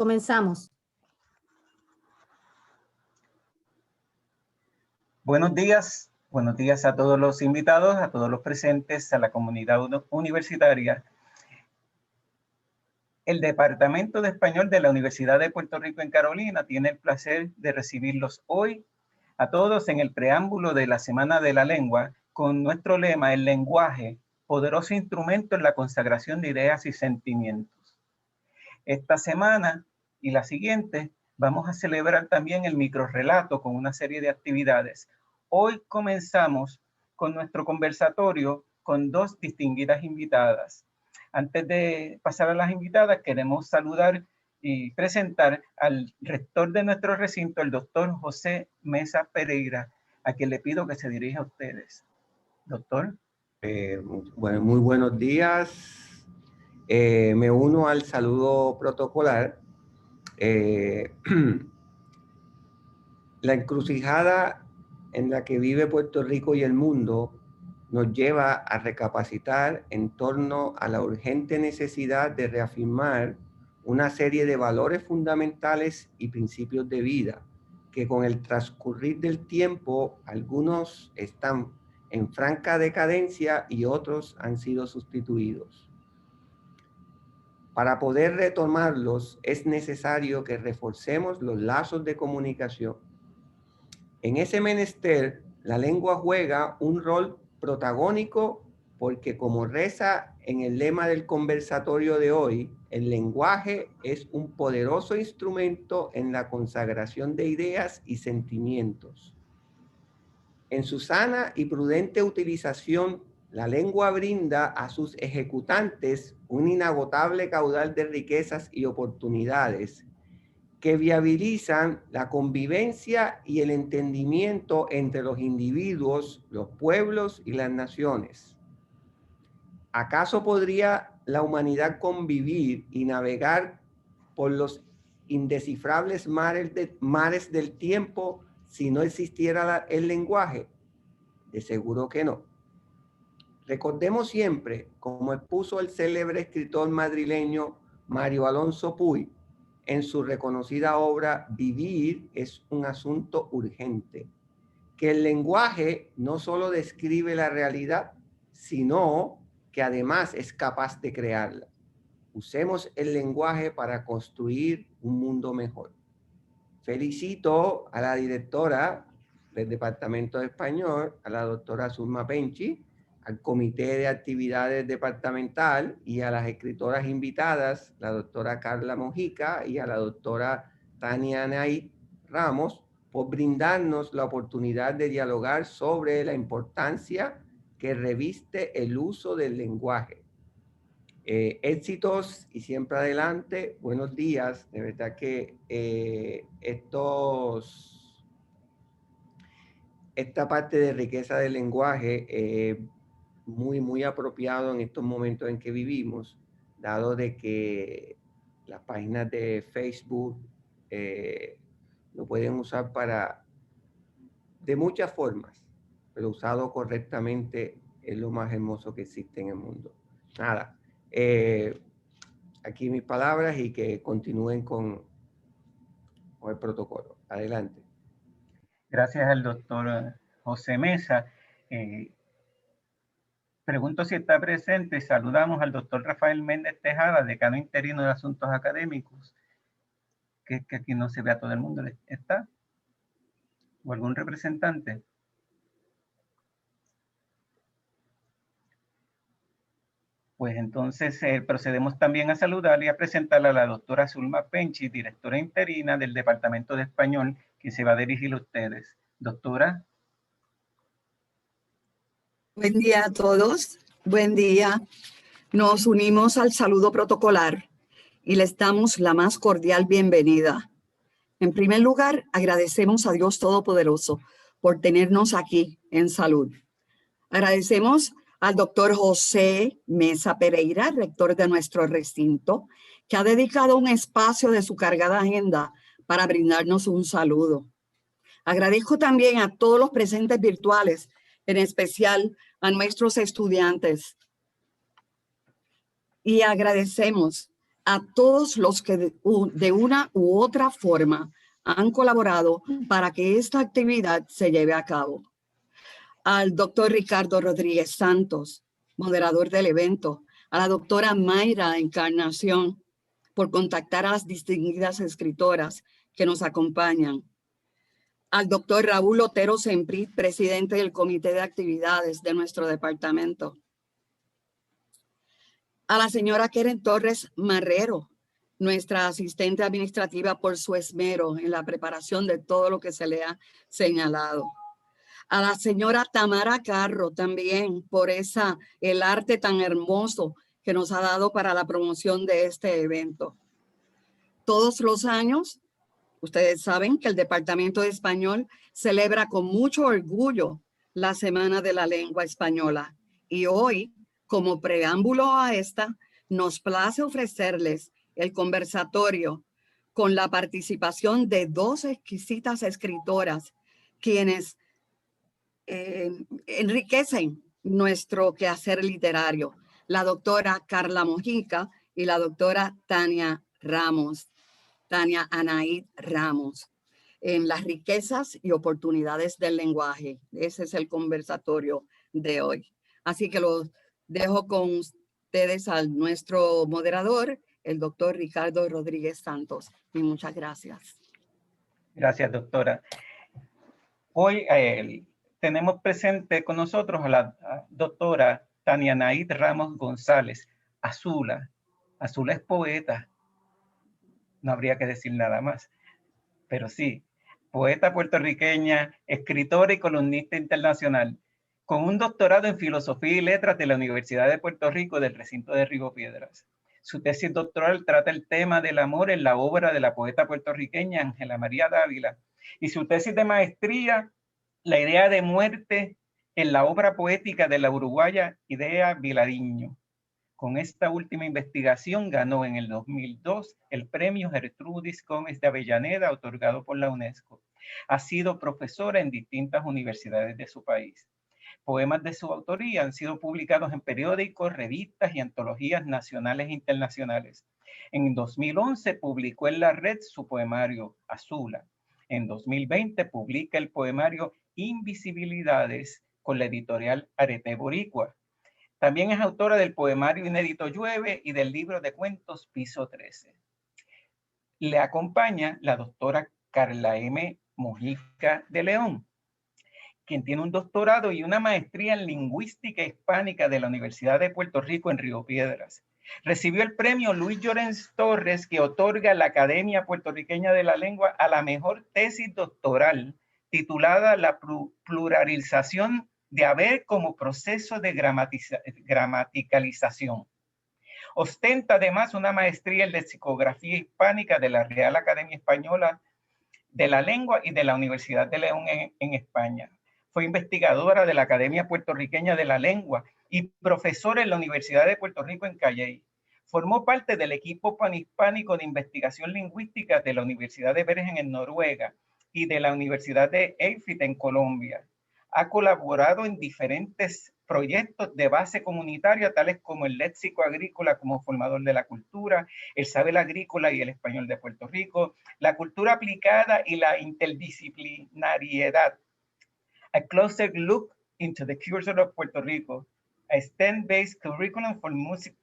Comenzamos. Buenos días a todos los invitados, a todos los presentes, a la comunidad universitaria. El Departamento de Español de la Universidad de Puerto Rico en Carolina tiene el placer de recibirlos hoy a todos en el preámbulo de la Semana de la Lengua con nuestro lema, el lenguaje, poderoso instrumento en la consagración de ideas y sentimientos. Esta semana y la siguiente vamos a celebrar también el microrrelato con una serie de actividades. Hoy comenzamos con nuestro conversatorio con dos distinguidas invitadas. Antes de pasar a las invitadas, queremos saludar y presentar al rector de nuestro recinto, el doctor José Mesa Pereira, a quien le pido que se dirija a ustedes. Doctor. Bueno, muy buenos días. Me uno al saludo protocolar. La encrucijada en la que vive Puerto Rico y el mundo nos lleva a recapacitar en torno a la urgente necesidad de reafirmar una serie de valores fundamentales y principios de vida que con el transcurrir del tiempo algunos están en franca decadencia y otros han sido sustituidos. Para poder retomarlos es necesario que reforcemos los lazos de comunicación. En ese menester, la lengua juega un rol protagónico porque, como reza en el lema del conversatorio de hoy, el lenguaje es un poderoso instrumento en la consagración de ideas y sentimientos. En su sana y prudente utilización, la lengua brinda a sus ejecutantes un inagotable caudal de riquezas y oportunidades que viabilizan la convivencia y el entendimiento entre los individuos, los pueblos y las naciones. ¿Acaso podría la humanidad convivir y navegar por los indescifrables mares del tiempo si no existiera el lenguaje? De seguro que no. Recordemos siempre, como expuso el célebre escritor madrileño Mario Alonso Puig, en su reconocida obra Vivir es un asunto urgente, que el lenguaje no solo describe la realidad, sino que además es capaz de crearla. Usemos el lenguaje para construir un mundo mejor. Felicito a la directora del Departamento de Español, a la doctora Zulma Penchi, al Comité de Actividades Departamental y a las escritoras invitadas, la doctora Carla Mojica y a la doctora Tania Nay Ramos, por brindarnos la oportunidad de dialogar sobre la importancia que reviste el uso del lenguaje. Éxitos y siempre adelante. Buenos días. De verdad que esta parte de riqueza del lenguaje muy apropiado en estos momentos en que vivimos, dado de que las páginas de Facebook lo pueden usar de muchas formas, pero usado correctamente es lo más hermoso que existe en el mundo. Nada, aquí mis palabras y que continúen con el protocolo. Adelante. Gracias al doctor José Mesa. Pregunto si está presente. Saludamos al doctor Rafael Méndez Tejada, decano interino de Asuntos Académicos, que aquí no se ve a todo el mundo. ¿Está? ¿O algún representante? Pues entonces procedemos también a saludar y a presentarle a la doctora Zulma Penchi, directora interina del Departamento de Español, que se va a dirigir a ustedes. Doctora. Buen día a todos. Buen día. Nos unimos al saludo protocolar y les damos la más cordial bienvenida. En primer lugar, agradecemos a Dios Todopoderoso por tenernos aquí en salud. Agradecemos al doctor José Mesa Pereira, rector de nuestro recinto, que ha dedicado un espacio de su cargada agenda para brindarnos un saludo. Agradezco también a todos los presentes virtuales, en especial a nuestros estudiantes. Y agradecemos a todos los que de una u otra forma han colaborado para que esta actividad se lleve a cabo. Al doctor Ricardo Rodríguez Santos, moderador del evento, a la doctora Mayra Encarnación, por contactar a las distinguidas escritoras que nos acompañan, al doctor Raúl Otero Semprit, presidente del Comité de Actividades de nuestro departamento, a la señora Keren Torres Marrero, nuestra asistente administrativa, por su esmero en la preparación de todo lo que se le ha señalado. A la señora Tamara Carro también por el arte tan hermoso que nos ha dado para la promoción de este evento. Todos los años, ustedes saben que el Departamento de Español celebra con mucho orgullo la Semana de la Lengua Española. Y hoy, como preámbulo a esta, nos place ofrecerles el conversatorio con la participación de dos exquisitas escritoras, quienes enriquecen nuestro quehacer literario, la doctora Carla Mojica y la doctora Tania Anaid Ramos, en las riquezas y oportunidades del lenguaje. Ese es el conversatorio de hoy. Así que los dejo con ustedes a nuestro moderador, el doctor Ricardo Rodríguez Santos. Y muchas gracias. Gracias, doctora. Hoy tenemos presente con nosotros a la doctora Tania Anaid Ramos González, Azula. Azula es poeta. No habría que decir nada más, pero sí, poeta puertorriqueña, escritora y columnista internacional, con un doctorado en Filosofía y Letras de la Universidad de Puerto Rico del recinto de Río Piedras. Su tesis doctoral trata el tema del amor en la obra de la poeta puertorriqueña Ángela María Dávila, y su tesis de maestría, la idea de muerte en la obra poética de la uruguaya Idea Vilariño. Con esta última investigación ganó en el 2002 el premio Gertrudis Gómez de Avellaneda, otorgado por la UNESCO. Ha sido profesora en distintas universidades de su país. Poemas de su autoría han sido publicados en periódicos, revistas y antologías nacionales e internacionales. En 2011 publicó en La Red su poemario Azula. En 2020 publica el poemario Invisibilidades con la editorial Arete Boricua. También es autora del poemario inédito Llueve y del libro de cuentos Piso 13. Le acompaña la doctora Carla M. Mojica de León, quien tiene un doctorado y una maestría en lingüística hispánica de la Universidad de Puerto Rico en Río Piedras. Recibió el premio Luis Llorens Torres, que otorga la Academia Puertorriqueña de la Lengua a la mejor tesis doctoral, titulada La pluralización de haber como proceso de gramaticalización. Ostenta además una maestría en lexicografía hispánica de la Real Academia Española de la Lengua y de la Universidad de León en España. Fue investigadora de la Academia Puertorriqueña de la Lengua y profesora en la Universidad de Puerto Rico en Calley. Formó parte del equipo panhispánico de investigación lingüística de la Universidad de Bergen en Noruega y de la Universidad de EIFIT en Colombia. Ha colaborado en diferentes proyectos de base comunitaria, tales como el Léxico Agrícola como formador de la cultura, el Saber Agrícola y el Español de Puerto Rico, la cultura aplicada y la interdisciplinariedad, A Closer Look into the Culture of Puerto Rico, a STEM-based curriculum for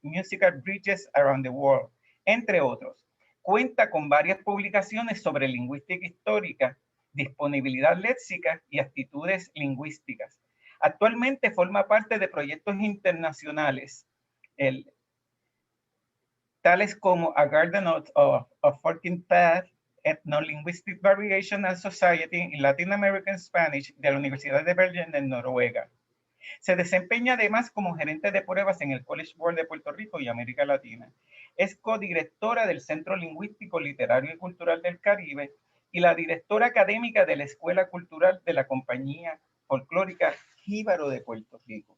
musical bridges around the world, entre otros. Cuenta con varias publicaciones sobre lingüística histórica, disponibilidad léxica y actitudes lingüísticas. Actualmente forma parte de proyectos internacionales, tales como A Garden of Forking Path, Ethno-Linguistic Variation and Society in Latin American Spanish de la Universidad de Bergen en Noruega. Se desempeña además como gerente de pruebas en el College Board de Puerto Rico y América Latina. Es codirectora del Centro Lingüístico, Literario y Cultural del Caribe y la directora académica de la Escuela Cultural de la Compañía Folclórica Jíbaro de Puerto Rico.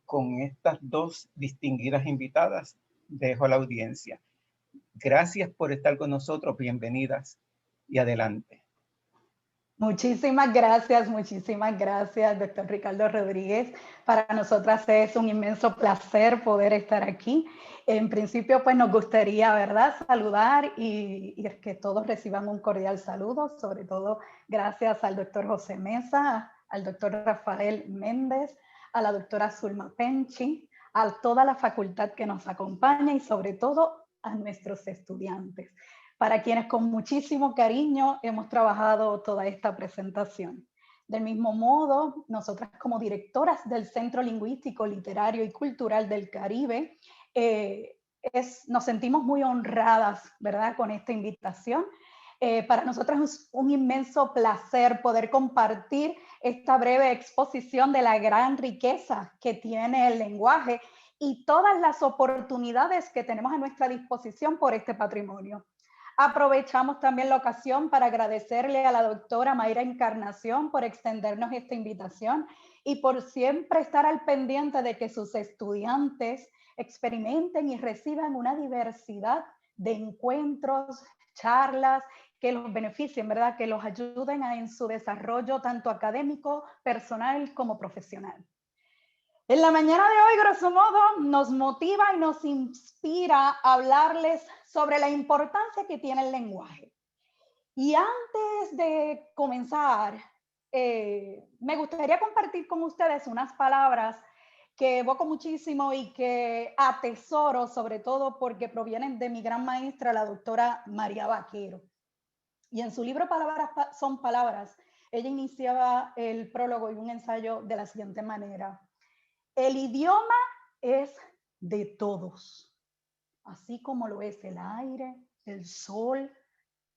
Con estas dos distinguidas invitadas, dejo a la audiencia. Gracias por estar con nosotros, bienvenidas y adelante. Muchísimas gracias, doctor Ricardo Rodríguez. Para nosotras es un inmenso placer poder estar aquí. En principio, pues nos gustaría, ¿verdad?, saludar y que todos reciban un cordial saludo, sobre todo gracias al doctor José Mesa, al doctor Rafael Méndez, a la doctora Zulma Penchi, a toda la facultad que nos acompaña y sobre todo a nuestros estudiantes, para quienes con muchísimo cariño hemos trabajado toda esta presentación. Del mismo modo, nosotras como directoras del Centro Lingüístico, Literario y Cultural del Caribe, nos sentimos muy honradas, ¿verdad?, con esta invitación. Para nosotras es un inmenso placer poder compartir esta breve exposición de la gran riqueza que tiene el lenguaje y todas las oportunidades que tenemos a nuestra disposición por este patrimonio. Aprovechamos también la ocasión para agradecerle a la doctora Mayra Encarnación por extendernos esta invitación y por siempre estar al pendiente de que sus estudiantes experimenten y reciban una diversidad de encuentros, charlas, que los beneficien, ¿verdad?, que los ayuden en su desarrollo tanto académico, personal como profesional. En la mañana de hoy, grosso modo, nos motiva y nos inspira a hablarles sobre la importancia que tiene el lenguaje. Y antes de comenzar, me gustaría compartir con ustedes unas palabras que evoco muchísimo y que atesoro, sobre todo porque provienen de mi gran maestra, la doctora María Vaquero. Y en su libro Palabras son palabras, ella iniciaba el prólogo y un ensayo de la siguiente manera: el idioma es de todos, así como lo es el aire, el sol,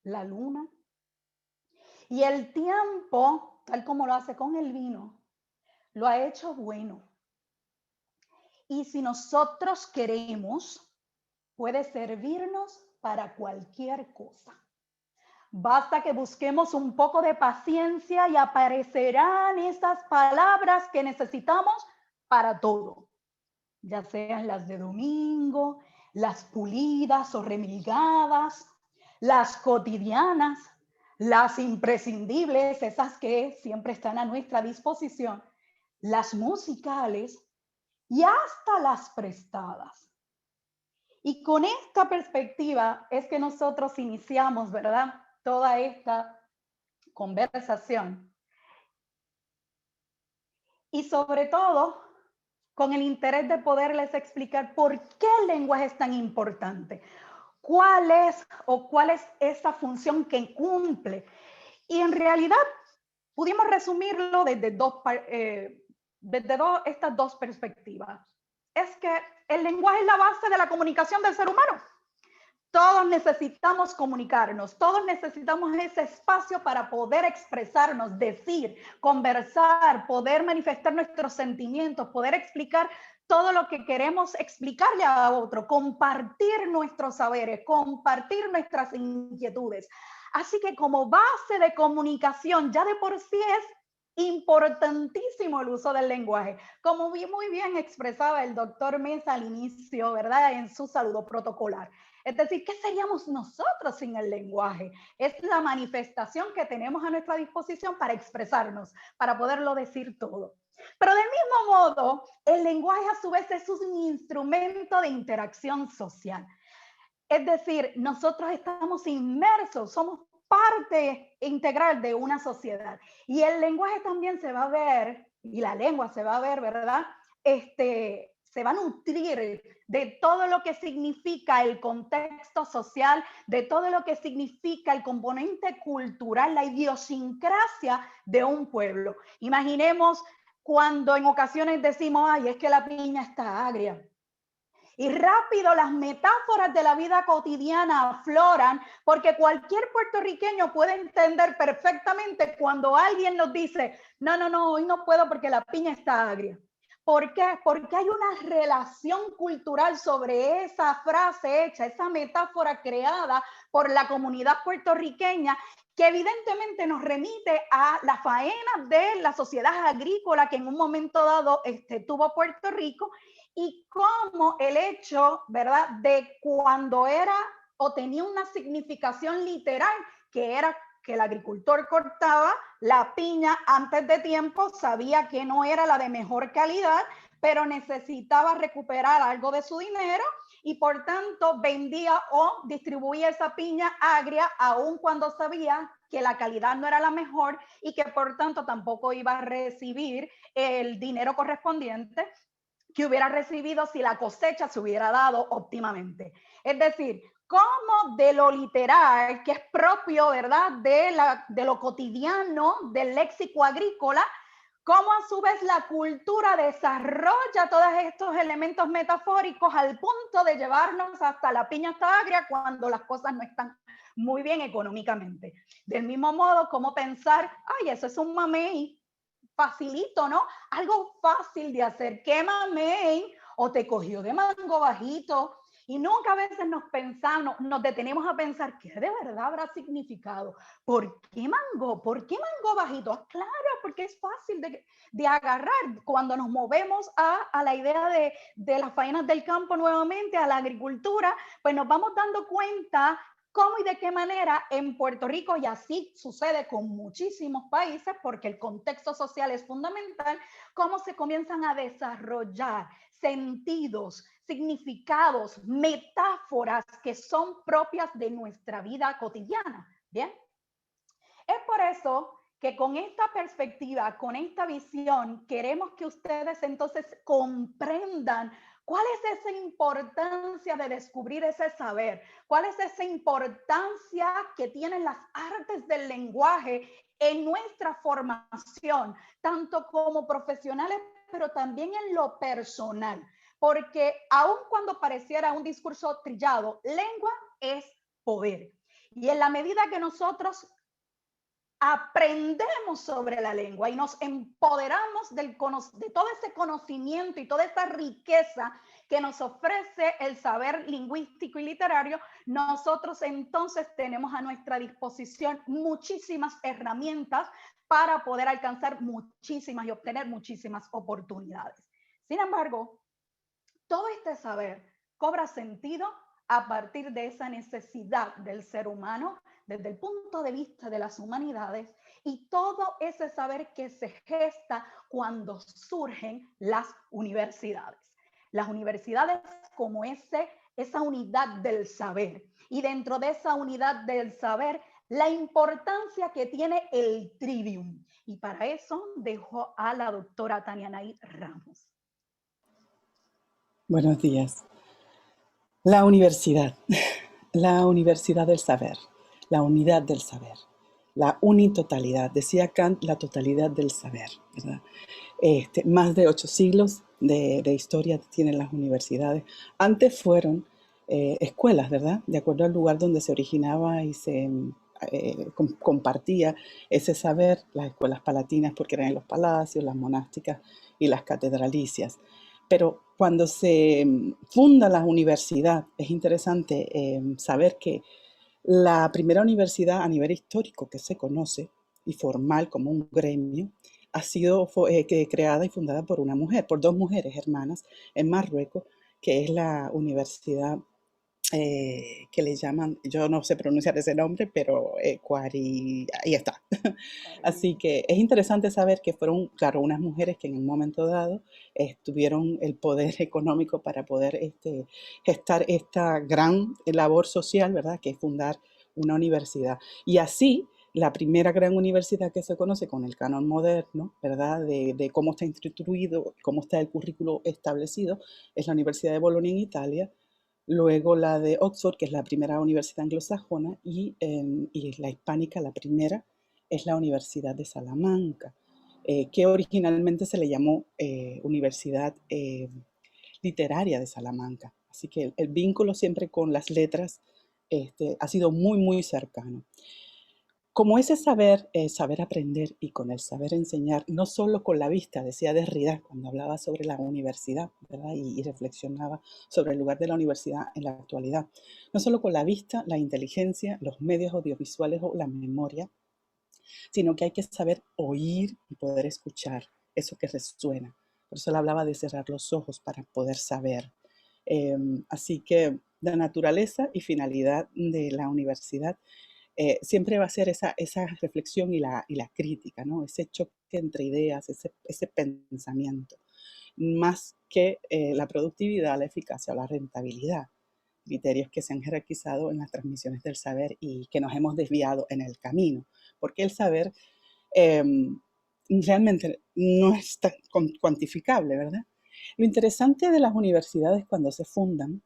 la luna. Y el tiempo, tal como lo hace con el vino, lo ha hecho bueno. Y si nosotros queremos, puede servirnos para cualquier cosa. Basta que busquemos un poco de paciencia y aparecerán esas palabras que necesitamos para todo, ya sean las de domingo, las pulidas o remilgadas, las cotidianas, las imprescindibles, esas que siempre están a nuestra disposición, las musicales y hasta las prestadas. Y con esta perspectiva es que nosotros iniciamos, ¿verdad?, toda esta conversación. Y sobre todo, con el interés de poderles explicar por qué el lenguaje es tan importante, cuál es esa función que cumple. Y en realidad pudimos resumirlo desde estas dos perspectivas. Es que el lenguaje es la base de la comunicación del ser humano. Todos necesitamos comunicarnos, todos necesitamos ese espacio para poder expresarnos, decir, conversar, poder manifestar nuestros sentimientos, poder explicar todo lo que queremos explicarle a otro, compartir nuestros saberes, compartir nuestras inquietudes. Así que como base de comunicación, ya de por sí es importantísimo el uso del lenguaje. Como muy bien expresaba el doctor Mesa al inicio, ¿verdad?, en su saludo protocolar. Es decir, ¿qué seríamos nosotros sin el lenguaje? Es la manifestación que tenemos a nuestra disposición para expresarnos, para poderlo decir todo. Pero del mismo modo, el lenguaje a su vez es un instrumento de interacción social. Es decir, nosotros estamos inmersos, somos parte integral de una sociedad. Y el lenguaje también se va a ver, y la lengua se va a ver, ¿verdad?, se va a nutrir de todo lo que significa el contexto social, de todo lo que significa el componente cultural, la idiosincrasia de un pueblo. Imaginemos cuando en ocasiones decimos, ay, es que la piña está agria. Y rápido las metáforas de la vida cotidiana afloran, porque cualquier puertorriqueño puede entender perfectamente cuando alguien nos dice, no, hoy no puedo porque la piña está agria. ¿Por qué? Porque hay una relación cultural sobre esa frase hecha, esa metáfora creada por la comunidad puertorriqueña, que evidentemente nos remite a la faena de la sociedad agrícola que en un momento dado tuvo Puerto Rico, y cómo el hecho, ¿verdad?, de cuando era o tenía una significación literal, que era que el agricultor cortaba la piña antes de tiempo, sabía que no era la de mejor calidad, pero necesitaba recuperar algo de su dinero y por tanto vendía o distribuía esa piña agria aun cuando sabía que la calidad no era la mejor y que por tanto tampoco iba a recibir el dinero correspondiente que hubiera recibido si la cosecha se hubiera dado óptimamente. Es decir, como de lo literal, que es propio, ¿verdad?, de lo cotidiano, del léxico agrícola, cómo a su vez la cultura desarrolla todos estos elementos metafóricos al punto de llevarnos hasta la piña está agria cuando las cosas no están muy bien económicamente. Del mismo modo, como pensar, ay, eso es un mamey, facilito, ¿no? Algo fácil de hacer. ¿Qué mamey? O te cogió de mango bajito. Y nunca a veces nos detenemos a pensar qué de verdad habrá significado. ¿Por qué mango? ¿Por qué mango bajito? Claro, porque es fácil de agarrar. Cuando nos movemos a la idea de las faenas del campo nuevamente, a la agricultura, pues nos vamos dando cuenta cómo y de qué manera en Puerto Rico, y así sucede con muchísimos países, porque el contexto social es fundamental, cómo se comienzan a desarrollar sentidos, significados, metáforas que son propias de nuestra vida cotidiana. Bien, es por eso que con esta perspectiva, con esta visión, queremos que ustedes entonces comprendan cuál es esa importancia de descubrir ese saber, cuál es esa importancia que tienen las artes del lenguaje en nuestra formación, tanto como profesionales, pero también en lo personal. Porque aun cuando pareciera un discurso trillado, lengua es poder. Y en la medida que nosotros aprendemos sobre la lengua y nos empoderamos de todo ese conocimiento y toda esa riqueza que nos ofrece el saber lingüístico y literario, nosotros entonces tenemos a nuestra disposición muchísimas herramientas para poder alcanzar muchísimas y obtener muchísimas oportunidades. Sin embargo, todo este saber cobra sentido a partir de esa necesidad del ser humano desde el punto de vista de las humanidades y todo ese saber que se gesta cuando surgen las universidades. Las universidades como esa unidad del saber, y dentro de esa unidad del saber, la importancia que tiene el trivium. Y para eso dejo a la doctora Tanianaí Ramos. Buenos días. La universidad del saber, la unidad del saber, la unitotalidad. Decía Kant, la totalidad del saber, ¿verdad? Más de 8 siglos de historia tienen las universidades. Antes fueron escuelas, ¿verdad? De acuerdo al lugar donde se originaba y se compartía ese saber, las escuelas palatinas, porque eran en los palacios, las monásticas y las catedralicias. Pero cuando se funda la universidad, es interesante saber que la primera universidad a nivel histórico que se conoce y formal como un gremio ha sido creada y fundada por una mujer, por 2 mujeres hermanas en Marruecos, que es la universidad que le llaman, yo no sé pronunciar ese nombre, pero ahí está. Así que es interesante saber que fueron, claro, unas mujeres que en un momento dado tuvieron el poder económico para poder gestar esta gran labor social, ¿verdad? Que es fundar una universidad. Y así, la primera gran universidad que se conoce con el canon moderno, ¿verdad? De cómo está instituido, cómo está el currículo establecido, es la Universidad de Bolonia en Italia. Luego la de Oxford, que es la primera universidad anglosajona, y la hispánica, la primera, es la Universidad de Salamanca, que originalmente se le llamó Universidad Literaria de Salamanca. Así que el vínculo siempre con las letras ha sido muy, muy cercano. Como ese saber aprender y con el saber enseñar, no solo con la vista, decía Derrida cuando hablaba sobre la universidad, ¿verdad? Y reflexionaba sobre el lugar de la universidad en la actualidad. No solo con la vista, la inteligencia, los medios audiovisuales o la memoria, sino que hay que saber oír y poder escuchar eso que resuena. Por eso él hablaba de cerrar los ojos para poder saber. Así que la naturaleza y finalidad de la universidad siempre va a ser esa reflexión y la crítica, ¿no? Ese choque entre ideas, ese pensamiento, más que la productividad, la eficacia o la rentabilidad, criterios que se han jerarquizado en las transmisiones del saber y que nos hemos desviado en el camino, porque el saber realmente no es tan cuantificable, ¿verdad? Lo interesante de las universidades cuando se fundan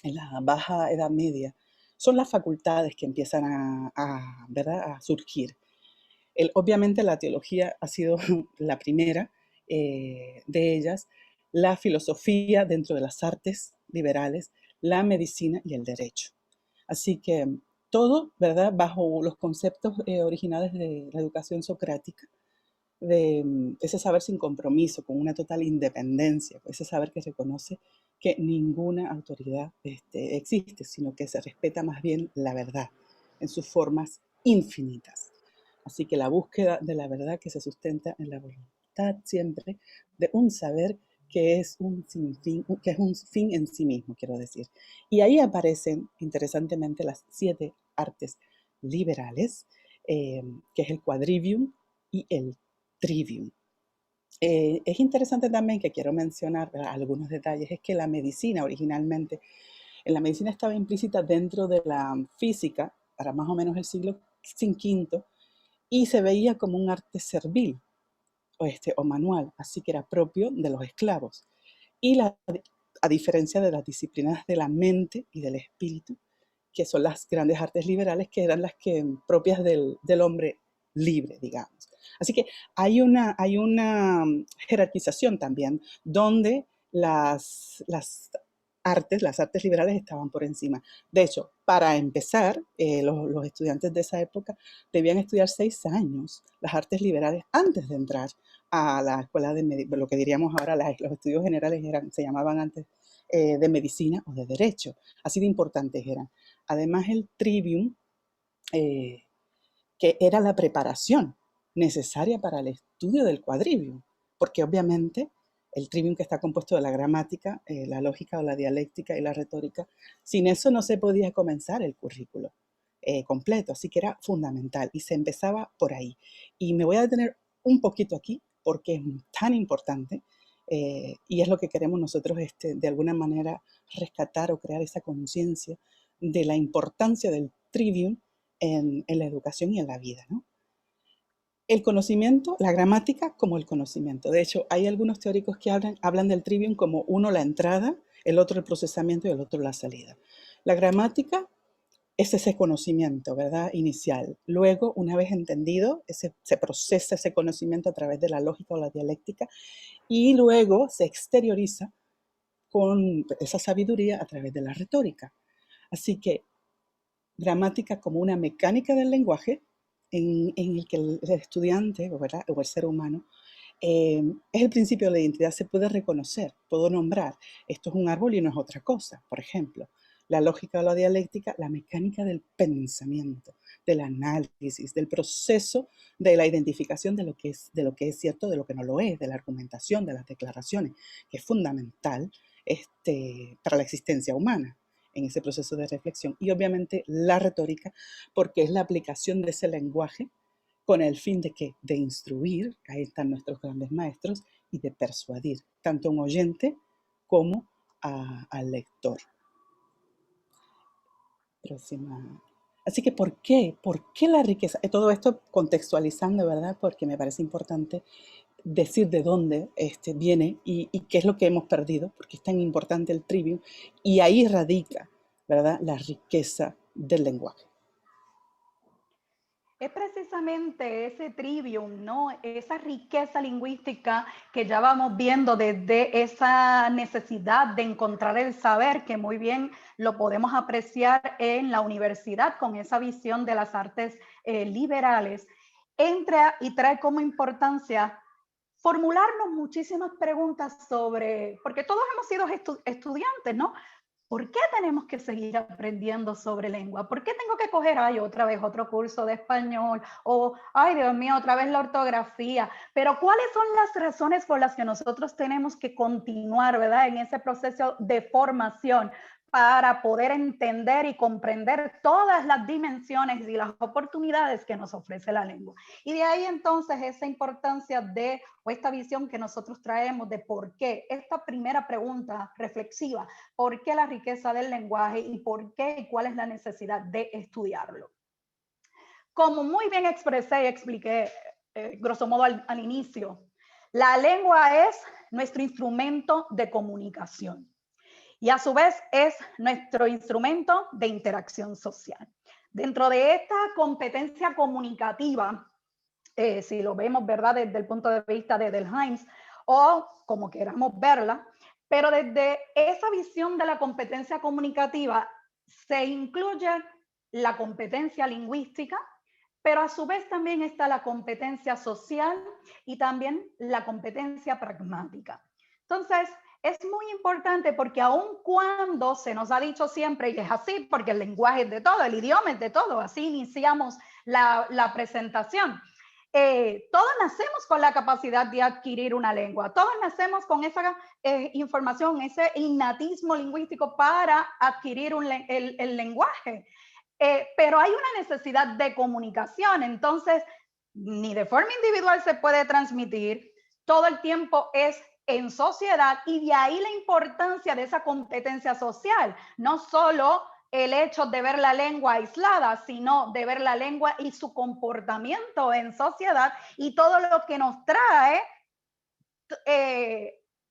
en la Baja Edad Media son las facultades que empiezan ¿verdad?, a surgir. Obviamente la teología ha sido la primera de ellas, la filosofía dentro de las artes liberales, la medicina y el derecho. Así que todo, ¿verdad?, bajo los conceptos originales de la educación socrática, de ese saber sin compromiso, con una total independencia, ese saber que reconoce que ninguna autoridad existe, sino que se respeta más bien la verdad en sus formas infinitas. Así que la búsqueda de la verdad que se sustenta en la voluntad siempre de un saber que es un sinfín, que es un fin en sí mismo, quiero decir. Y ahí aparecen, interesantemente, las 7 artes liberales, que es el quadrivium y el trivium. Es interesante también que quiero mencionar algunos detalles, es que la medicina originalmente, en la medicina estaba implícita dentro de la física para más o menos el siglo V, y se veía como un arte servil o manual, así que era propio de los esclavos. Y a diferencia de las disciplinas de la mente y del espíritu, que son las grandes artes liberales, que eran las que propias del hombre libre, digamos. Así que hay una jerarquización también, donde las artes liberales estaban por encima. De hecho, para empezar, los estudiantes de esa época debían estudiar 6 años las artes liberales antes de entrar a la escuela de lo que diríamos ahora los estudios generales se llamaban antes de medicina o de derecho. Así de importantes eran. Además, el trivium, que era la preparación necesaria para el estudio del quadrivium, porque obviamente el trivium, que está compuesto de la gramática, la lógica o la dialéctica y la retórica, sin eso no se podía comenzar el currículo completo, así que era fundamental y se empezaba por ahí. Y me voy a detener un poquito aquí porque es tan importante y es lo que queremos nosotros de alguna manera rescatar o crear esa conciencia de la importancia del trivium en la educación y en la vida, ¿no? El conocimiento, la gramática como el conocimiento. De hecho, hay algunos teóricos que hablan del trivium como uno la entrada, el otro el procesamiento y el otro la salida. La gramática es ese conocimiento, ¿verdad?, inicial. Luego, una vez entendido, se procesa ese conocimiento a través de la lógica o la dialéctica y luego se exterioriza con esa sabiduría a través de la retórica. Así que gramática como una mecánica del lenguaje en el que el estudiante, ¿verdad?, o el ser humano es el principio de la identidad, se puede reconocer, puedo nombrar, esto es un árbol y no es otra cosa, por ejemplo. La lógica o la dialéctica, la mecánica del pensamiento, del análisis, del proceso de la identificación de lo que es cierto, de lo que no lo es, de la argumentación, de las declaraciones, que es fundamental para la existencia humana en ese proceso de reflexión. Y obviamente la retórica, porque es la aplicación de ese lenguaje con el fin de instruir, ahí están nuestros grandes maestros, y de persuadir tanto a un oyente como al lector. Próxima. Así que, ¿por qué? ¿Por qué la riqueza? Todo esto contextualizando, ¿verdad? Porque me parece importante decir de dónde viene y qué es lo que hemos perdido, porque es tan importante el trivium, y ahí radica, ¿verdad?, la riqueza del lenguaje. Es precisamente ese trivium, ¿no?, esa riqueza lingüística que ya vamos viendo desde esa necesidad de encontrar el saber, que muy bien lo podemos apreciar en la universidad con esa visión de las artes liberales, entra y trae como importancia formularnos muchísimas preguntas sobre, porque todos hemos sido estudiantes, ¿no? ¿Por qué tenemos que seguir aprendiendo sobre lengua? ¿Por qué tengo que coger, otra vez otro curso de español? O, ay, Dios mío, otra vez la ortografía. Pero ¿cuáles son las razones por las que nosotros tenemos que continuar, ¿verdad?, en ese proceso de formación para poder entender y comprender todas las dimensiones y las oportunidades que nos ofrece la lengua. Y de ahí entonces esa importancia o esta visión que nosotros traemos de por qué, esta primera pregunta reflexiva, ¿por qué la riqueza del lenguaje y por qué y cuál es la necesidad de estudiarlo? Como muy bien expresé y expliqué, grosso modo al inicio, la lengua es nuestro instrumento de comunicación. Y a su vez es nuestro instrumento de interacción social. Dentro de esta competencia comunicativa, si lo vemos, ¿verdad?, desde el punto de vista de Delhaims, o como queramos verla, pero desde esa visión de la competencia comunicativa se incluye la competencia lingüística, pero a su vez también está la competencia social y también la competencia pragmática. Entonces, es muy importante porque aun cuando se nos ha dicho siempre, y es así porque el lenguaje es de todo, el idioma es de todo, así iniciamos la presentación. Todos nacemos con la capacidad de adquirir una lengua, todos nacemos con esa información, ese innatismo lingüístico para adquirir el lenguaje. Pero hay una necesidad de comunicación, entonces ni de forma individual se puede transmitir, todo el tiempo es en sociedad y de ahí la importancia de esa competencia social, no solo el hecho de ver la lengua aislada, sino de ver la lengua y su comportamiento en sociedad y todo lo que nos trae,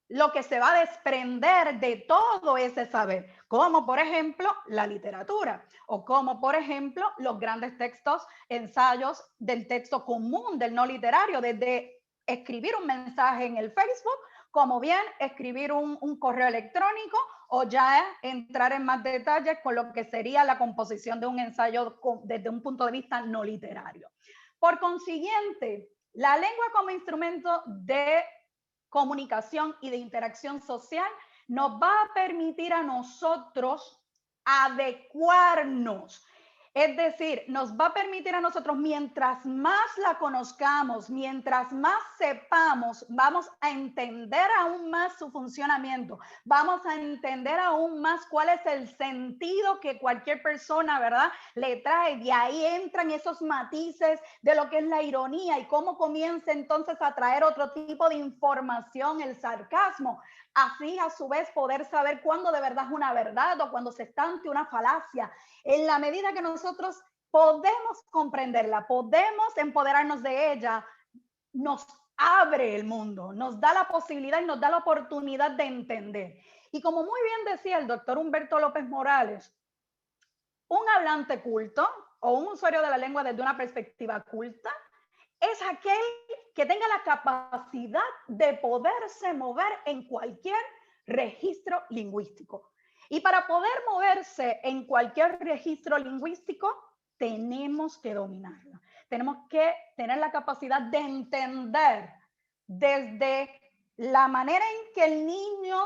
lo que se va a desprender de todo ese saber, como por ejemplo la literatura o como por ejemplo los grandes textos, ensayos del texto común, del no literario, desde escribir un mensaje en el Facebook, como bien escribir un correo electrónico o ya entrar en más detalles con lo que sería la composición de un ensayo desde un punto de vista no literario. Por consiguiente, la lengua como instrumento de comunicación y de interacción social nos va a permitir a nosotros adecuarnos. Es decir, nos va a permitir a nosotros, mientras más la conozcamos, mientras más sepamos, vamos a entender aún más su funcionamiento, vamos a entender aún más cuál es el sentido que cualquier persona, ¿verdad?, le trae. De ahí entran esos matices de lo que es la ironía y cómo comienza entonces a traer otro tipo de información, el sarcasmo. Así, a su vez, poder saber cuándo de verdad es una verdad o cuando se está ante una falacia. En la medida que nosotros podemos comprenderla, podemos empoderarnos de ella, nos abre el mundo, nos da la posibilidad y nos da la oportunidad de entender. Y como muy bien decía el doctor Humberto López Morales, un hablante culto o un usuario de la lengua desde una perspectiva culta es aquel que tenga la capacidad de poderse mover en cualquier registro lingüístico. Y para poder moverse en cualquier registro lingüístico, tenemos que dominarlo. Tenemos que tener la capacidad de entender desde la manera en que el niño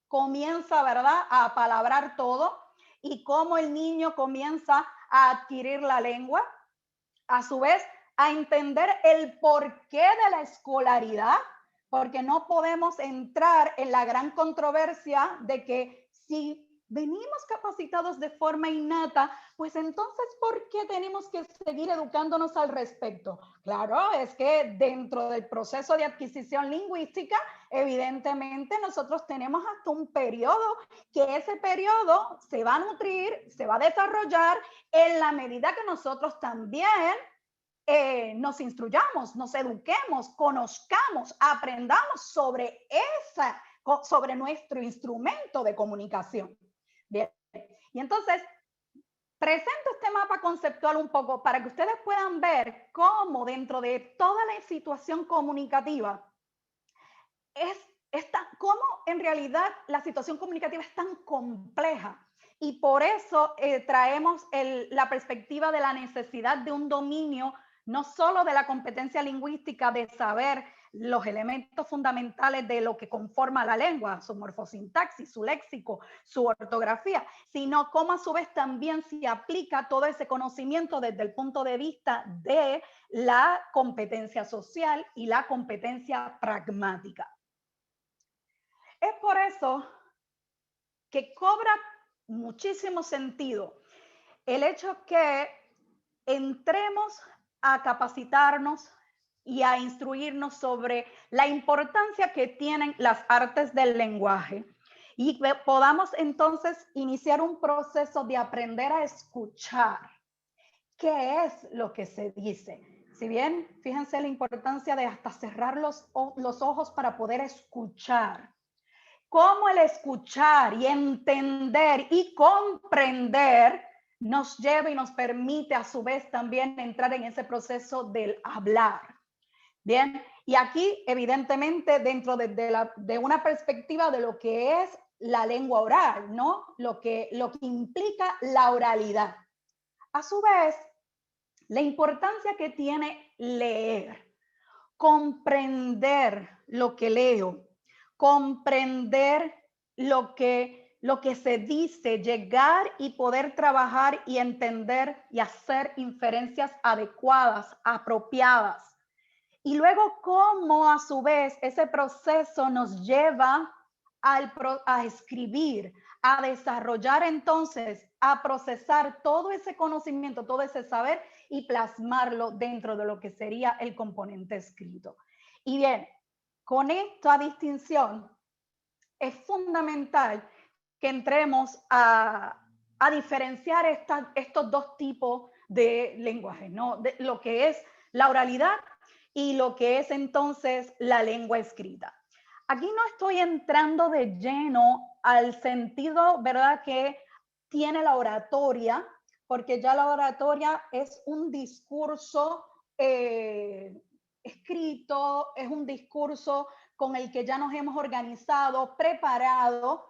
comienza, ¿verdad?, a palabrar todo y cómo el niño comienza a adquirir la lengua. A su vez, a entender el porqué de la escolaridad, porque no podemos entrar en la gran controversia de que si venimos capacitados de forma innata, pues entonces, ¿por qué tenemos que seguir educándonos al respecto? Claro, es que dentro del proceso de adquisición lingüística, evidentemente nosotros tenemos hasta un periodo, que ese periodo se va a nutrir, se va a desarrollar en la medida que nosotros también nos instruyamos, nos eduquemos, conozcamos, aprendamos sobre nuestro instrumento de comunicación. Bien. Y entonces, presento este mapa conceptual un poco para que ustedes puedan ver cómo dentro de toda la situación comunicativa cómo en realidad la situación comunicativa es tan compleja. Y por eso traemos la perspectiva de la necesidad de un dominio no solo de la competencia lingüística, de saber los elementos fundamentales de lo que conforma la lengua, su morfosintaxis, su léxico, su ortografía, sino cómo a su vez también se aplica todo ese conocimiento desde el punto de vista de la competencia social y la competencia pragmática. Es por eso que cobra muchísimo sentido el hecho que entremos a capacitarnos y a instruirnos sobre la importancia que tienen las artes del lenguaje y podamos entonces iniciar un proceso de aprender a escuchar qué es lo que se dice. Si bien, fíjense la importancia de hasta cerrar los ojos para poder escuchar. Cómo el escuchar y entender y comprender nos lleva y nos permite a su vez también entrar en ese proceso del hablar. Bien, y aquí evidentemente dentro de una perspectiva de lo que es la lengua oral, ¿no? Lo que implica la oralidad. A su vez, la importancia que tiene leer, comprender lo que leo, comprender lo que se dice, llegar y poder trabajar y entender y hacer inferencias adecuadas, apropiadas. Y luego cómo a su vez ese proceso nos lleva a escribir, a desarrollar entonces, a procesar todo ese conocimiento, todo ese saber y plasmarlo dentro de lo que sería el componente escrito. Y bien, con esta distinción es fundamental que entremos a diferenciar estos dos tipos de lenguaje, ¿no? De lo que es la oralidad y lo que es entonces la lengua escrita. Aquí no estoy entrando de lleno al sentido, ¿verdad?, que tiene la oratoria, porque ya la oratoria es un discurso escrito, es un discurso con el que ya nos hemos organizado, preparado,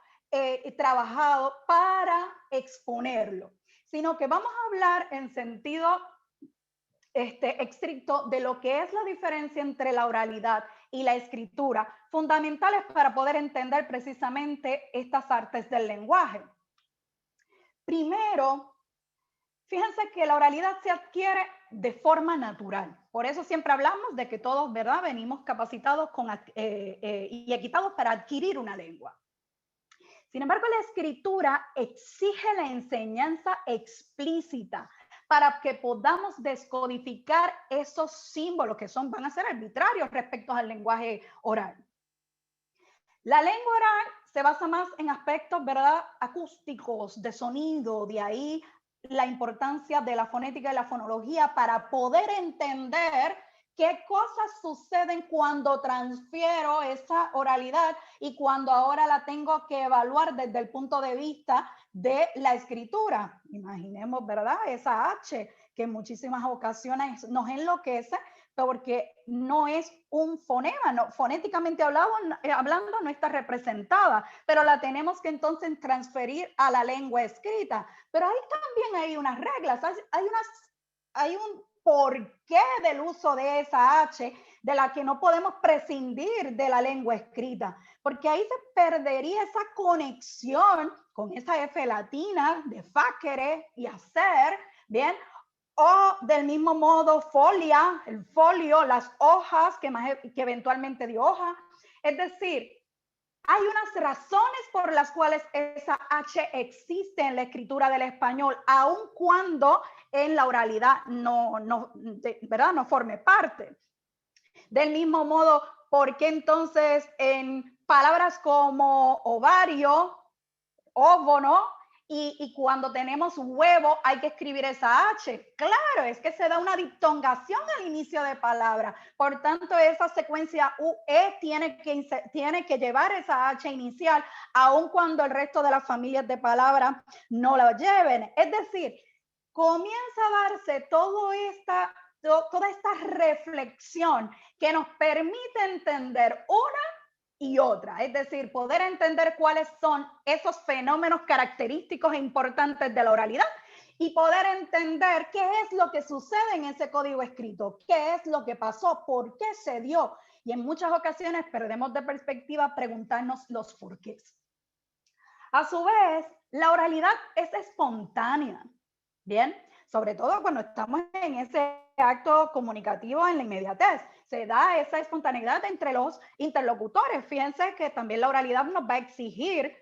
trabajado para exponerlo, sino que vamos a hablar en sentido estricto de lo que es la diferencia entre la oralidad y la escritura, fundamentales para poder entender precisamente estas artes del lenguaje. Primero, fíjense que la oralidad se adquiere de forma natural. Por eso siempre hablamos de que todos, ¿verdad?, venimos capacitados y equipados para adquirir una lengua. Sin embargo, la escritura exige la enseñanza explícita para que podamos descodificar esos símbolos que van a ser arbitrarios respecto al lenguaje oral. La lengua oral se basa más en aspectos, ¿verdad?, acústicos, de sonido, de ahí la importancia de la fonética y la fonología para poder entender qué cosas suceden cuando transfiero esa oralidad y cuando ahora la tengo que evaluar desde el punto de vista de la escritura. Imaginemos, ¿verdad?, esa H que en muchísimas ocasiones nos enloquece porque no es un fonema, no, fonéticamente hablando no está representada, pero la tenemos que entonces transferir a la lengua escrita. Pero ahí también hay unas reglas, hay un porqué del uso de esa H, de la que no podemos prescindir de la lengua escrita, porque ahí se perdería esa conexión con esa F latina de facere y hacer, ¿bien? O del mismo modo folia, el folio, las hojas, que eventualmente dio hoja. Es decir, hay unas razones por las cuales esa H existe en la escritura del español, aun cuando en la oralidad ¿verdad?, no forme parte. Del mismo modo, ¿por qué entonces en palabras como ovario, óvono, y cuando tenemos huevo hay que escribir esa H? Claro, es que se da una diptongación al inicio de palabra. Por tanto, esa secuencia UE tiene que llevar esa H inicial, aun cuando el resto de las familias de palabras no la lleven. Es decir, comienza a darse toda esta reflexión que nos permite entender una y otra, es decir, poder entender cuáles son esos fenómenos característicos e importantes de la oralidad y poder entender qué es lo que sucede en ese código escrito, qué es lo que pasó, por qué se dio. Y en muchas ocasiones perdemos de perspectiva preguntarnos los porqués. A su vez, la oralidad es espontánea, ¿bien? Sobre todo cuando estamos en ese acto comunicativo en la inmediatez. Se da esa espontaneidad entre los interlocutores. Fíjense que también la oralidad nos va a exigir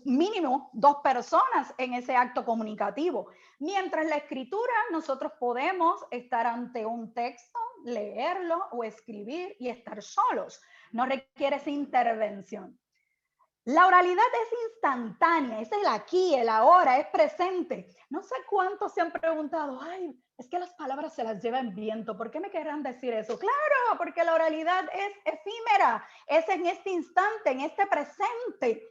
mínimo 2 personas en ese acto comunicativo. Mientras la escritura, nosotros podemos estar ante un texto, leerlo o escribir y estar solos. No requiere esa intervención. La oralidad es instantánea, es el aquí, el ahora, es presente. No sé cuántos se han preguntado, ay, es que las palabras se las lleva en viento. ¿Por qué me querrán decir eso? Claro, porque la oralidad es efímera, es en este instante, en este presente.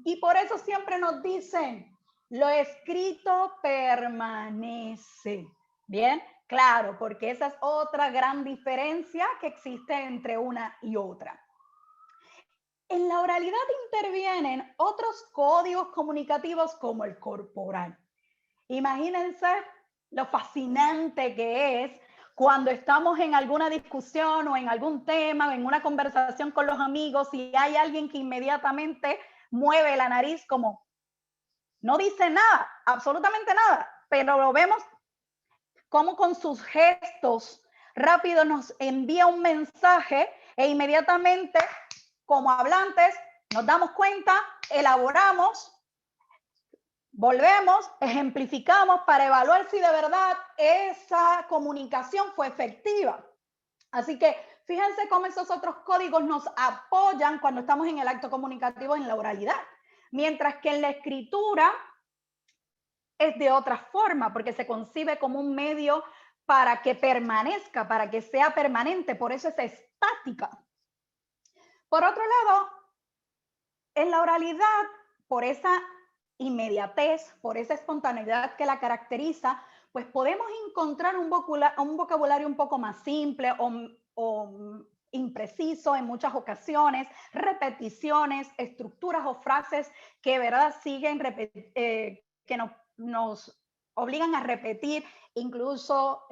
Y por eso siempre nos dicen, lo escrito permanece. ¿Bien? Claro, porque esa es otra gran diferencia que existe entre una y otra. En la oralidad intervienen otros códigos comunicativos como el corporal. Imagínense lo fascinante que es cuando estamos en alguna discusión o en algún tema o en una conversación con los amigos y hay alguien que inmediatamente mueve la nariz como no dice nada, absolutamente nada, pero lo vemos como con sus gestos rápido nos envía un mensaje e inmediatamente como hablantes nos damos cuenta, elaboramos, volvemos, ejemplificamos para evaluar si de verdad esa comunicación fue efectiva. Así que fíjense cómo esos otros códigos nos apoyan cuando estamos en el acto comunicativo en la oralidad, mientras que en la escritura es de otra forma, porque se concibe como un medio para que permanezca, para que sea permanente, por eso es estática. Por otro lado, en la oralidad, por esa inmediatez, por esa espontaneidad que la caracteriza, pues podemos encontrar un vocabulario un poco más simple o impreciso en muchas ocasiones, repeticiones, estructuras o frases que, ¿verdad?, siguen, que nos obligan a repetir, incluso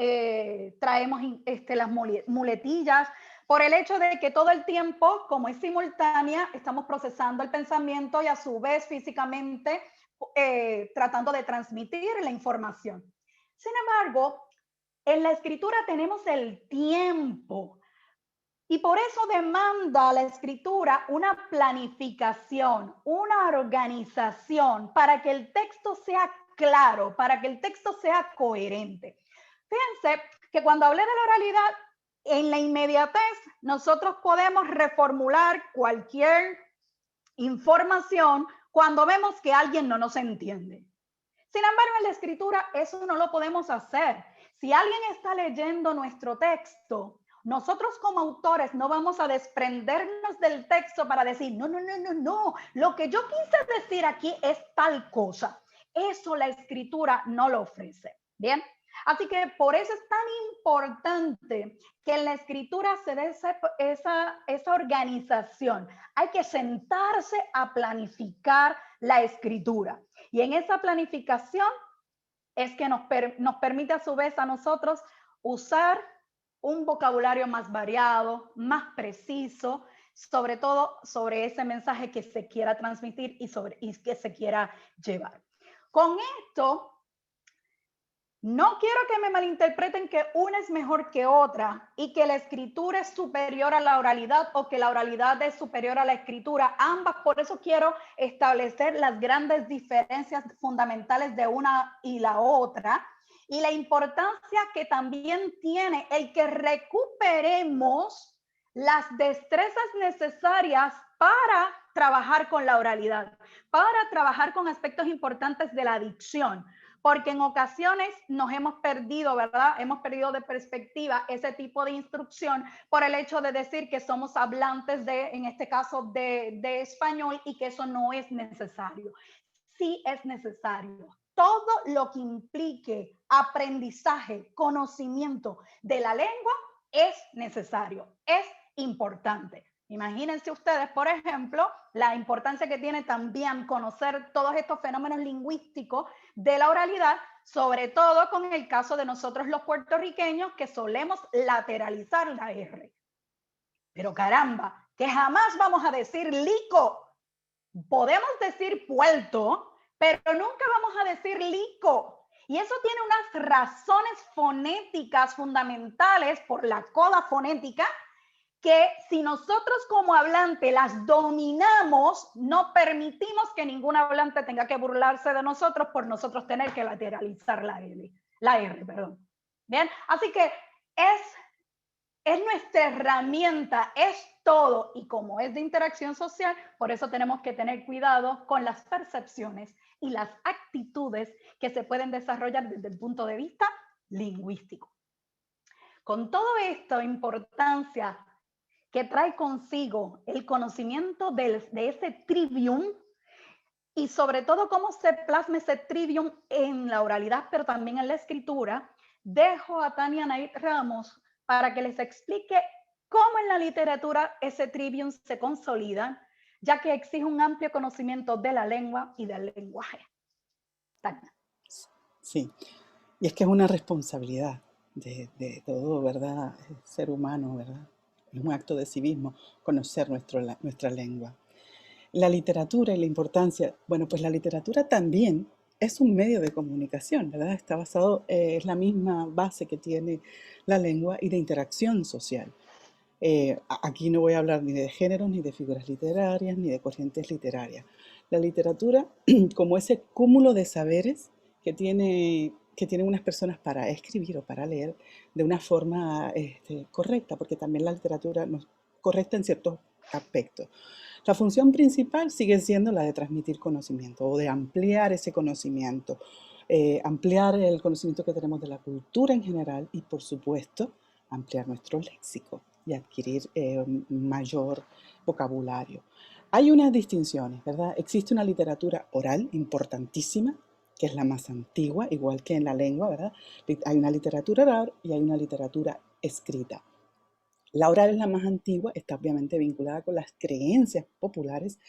traemos las muletillas, por el hecho de que todo el tiempo, como es simultánea, estamos procesando el pensamiento y a su vez físicamente tratando de transmitir la información. Sin embargo, en la escritura tenemos el tiempo y por eso demanda la escritura una planificación, una organización para que el texto sea claro, para que el texto sea coherente. Fíjense que cuando hablé de la oralidad, en la inmediatez, nosotros podemos reformular cualquier información cuando vemos que alguien no nos entiende. Sin embargo, en la escritura eso no lo podemos hacer. Si alguien está leyendo nuestro texto, nosotros como autores no vamos a desprendernos del texto para decir, no, lo que yo quise decir aquí es tal cosa. Eso la escritura no lo ofrece. ¿Bien? Así que por eso es tan importante que en la escritura se dé esa organización. Hay que sentarse a planificar la escritura. Y en esa planificación es que nos permite a su vez a nosotros usar un vocabulario más variado, más preciso, sobre todo sobre ese mensaje que se quiera transmitir y que se quiera llevar. Con esto, no quiero que me malinterpreten que una es mejor que otra y que la escritura es superior a la oralidad o que la oralidad es superior a la escritura. Ambas, por eso quiero establecer las grandes diferencias fundamentales de una y la otra y la importancia que también tiene el que recuperemos las destrezas necesarias para trabajar con la oralidad, para trabajar con aspectos importantes de la dicción. Porque en ocasiones nos hemos perdido, ¿verdad? Hemos perdido de perspectiva ese tipo de instrucción por el hecho de decir que somos hablantes en este caso, de español y que eso no es necesario. Sí es necesario. Todo lo que implique aprendizaje, conocimiento de la lengua es necesario, es importante. Imagínense ustedes, por ejemplo, la importancia que tiene también conocer todos estos fenómenos lingüísticos de la oralidad, sobre todo con el caso de nosotros los puertorriqueños que solemos lateralizar la R. Pero caramba, que jamás vamos a decir lico. Podemos decir puerto, pero nunca vamos a decir lico. Y eso tiene unas razones fonéticas fundamentales por la coda fonética que si nosotros como hablante las dominamos, no permitimos que ningún hablante tenga que burlarse de nosotros por nosotros tener que lateralizar la R, perdón. Bien, así que es nuestra herramienta, es todo, y como es de interacción social, por eso tenemos que tener cuidado con las percepciones y las actitudes que se pueden desarrollar desde el punto de vista lingüístico. Con todo esto, importancia que trae consigo el conocimiento de ese trivium y sobre todo cómo se plasma ese trivium en la oralidad, pero también en la escritura, dejo a Tania Naid Ramos para que les explique cómo en la literatura ese trivium se consolida, ya que exige un amplio conocimiento de la lengua y del lenguaje. Tania. Sí, y es que es una responsabilidad de todo, ¿verdad? Ser humano, ¿verdad? Es un acto de civismo conocer nuestra lengua. La literatura y la importancia, bueno, pues la literatura también es un medio de comunicación, ¿verdad? Está basado, es la misma base que tiene la lengua y de interacción social. Aquí no voy a hablar ni de géneros, ni de figuras literarias, ni de corrientes literarias. La literatura, como ese cúmulo de saberes que tienen unas personas para escribir o para leer de una forma correcta, porque también la literatura no es correcta en ciertos aspectos. La función principal sigue siendo la de transmitir conocimiento o de ampliar ese conocimiento, ampliar el conocimiento que tenemos de la cultura en general y, por supuesto, ampliar nuestro léxico y adquirir mayor vocabulario. Hay unas distinciones, ¿verdad? Existe una literatura oral importantísima, que es la más antigua, igual que en la lengua, ¿verdad? Hay una literatura oral y hay una literatura escrita. La oral es la más antigua, está obviamente vinculada con las creencias populares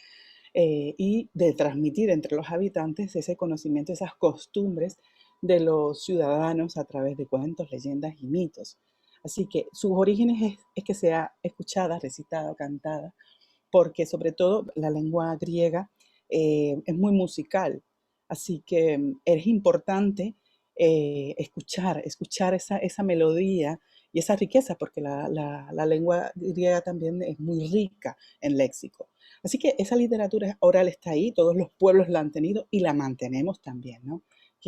y de transmitir entre los habitantes ese conocimiento, esas costumbres de los ciudadanos a través de cuentos, leyendas y mitos. Así que sus orígenes es que sea escuchada, recitada, cantada, porque sobre todo la lengua griega es muy musical. Así que es importante escuchar esa melodía y esa riqueza, porque la lengua griega también es muy rica en léxico. Así que esa literatura oral está ahí, todos los pueblos la han tenido y la mantenemos también, ¿no?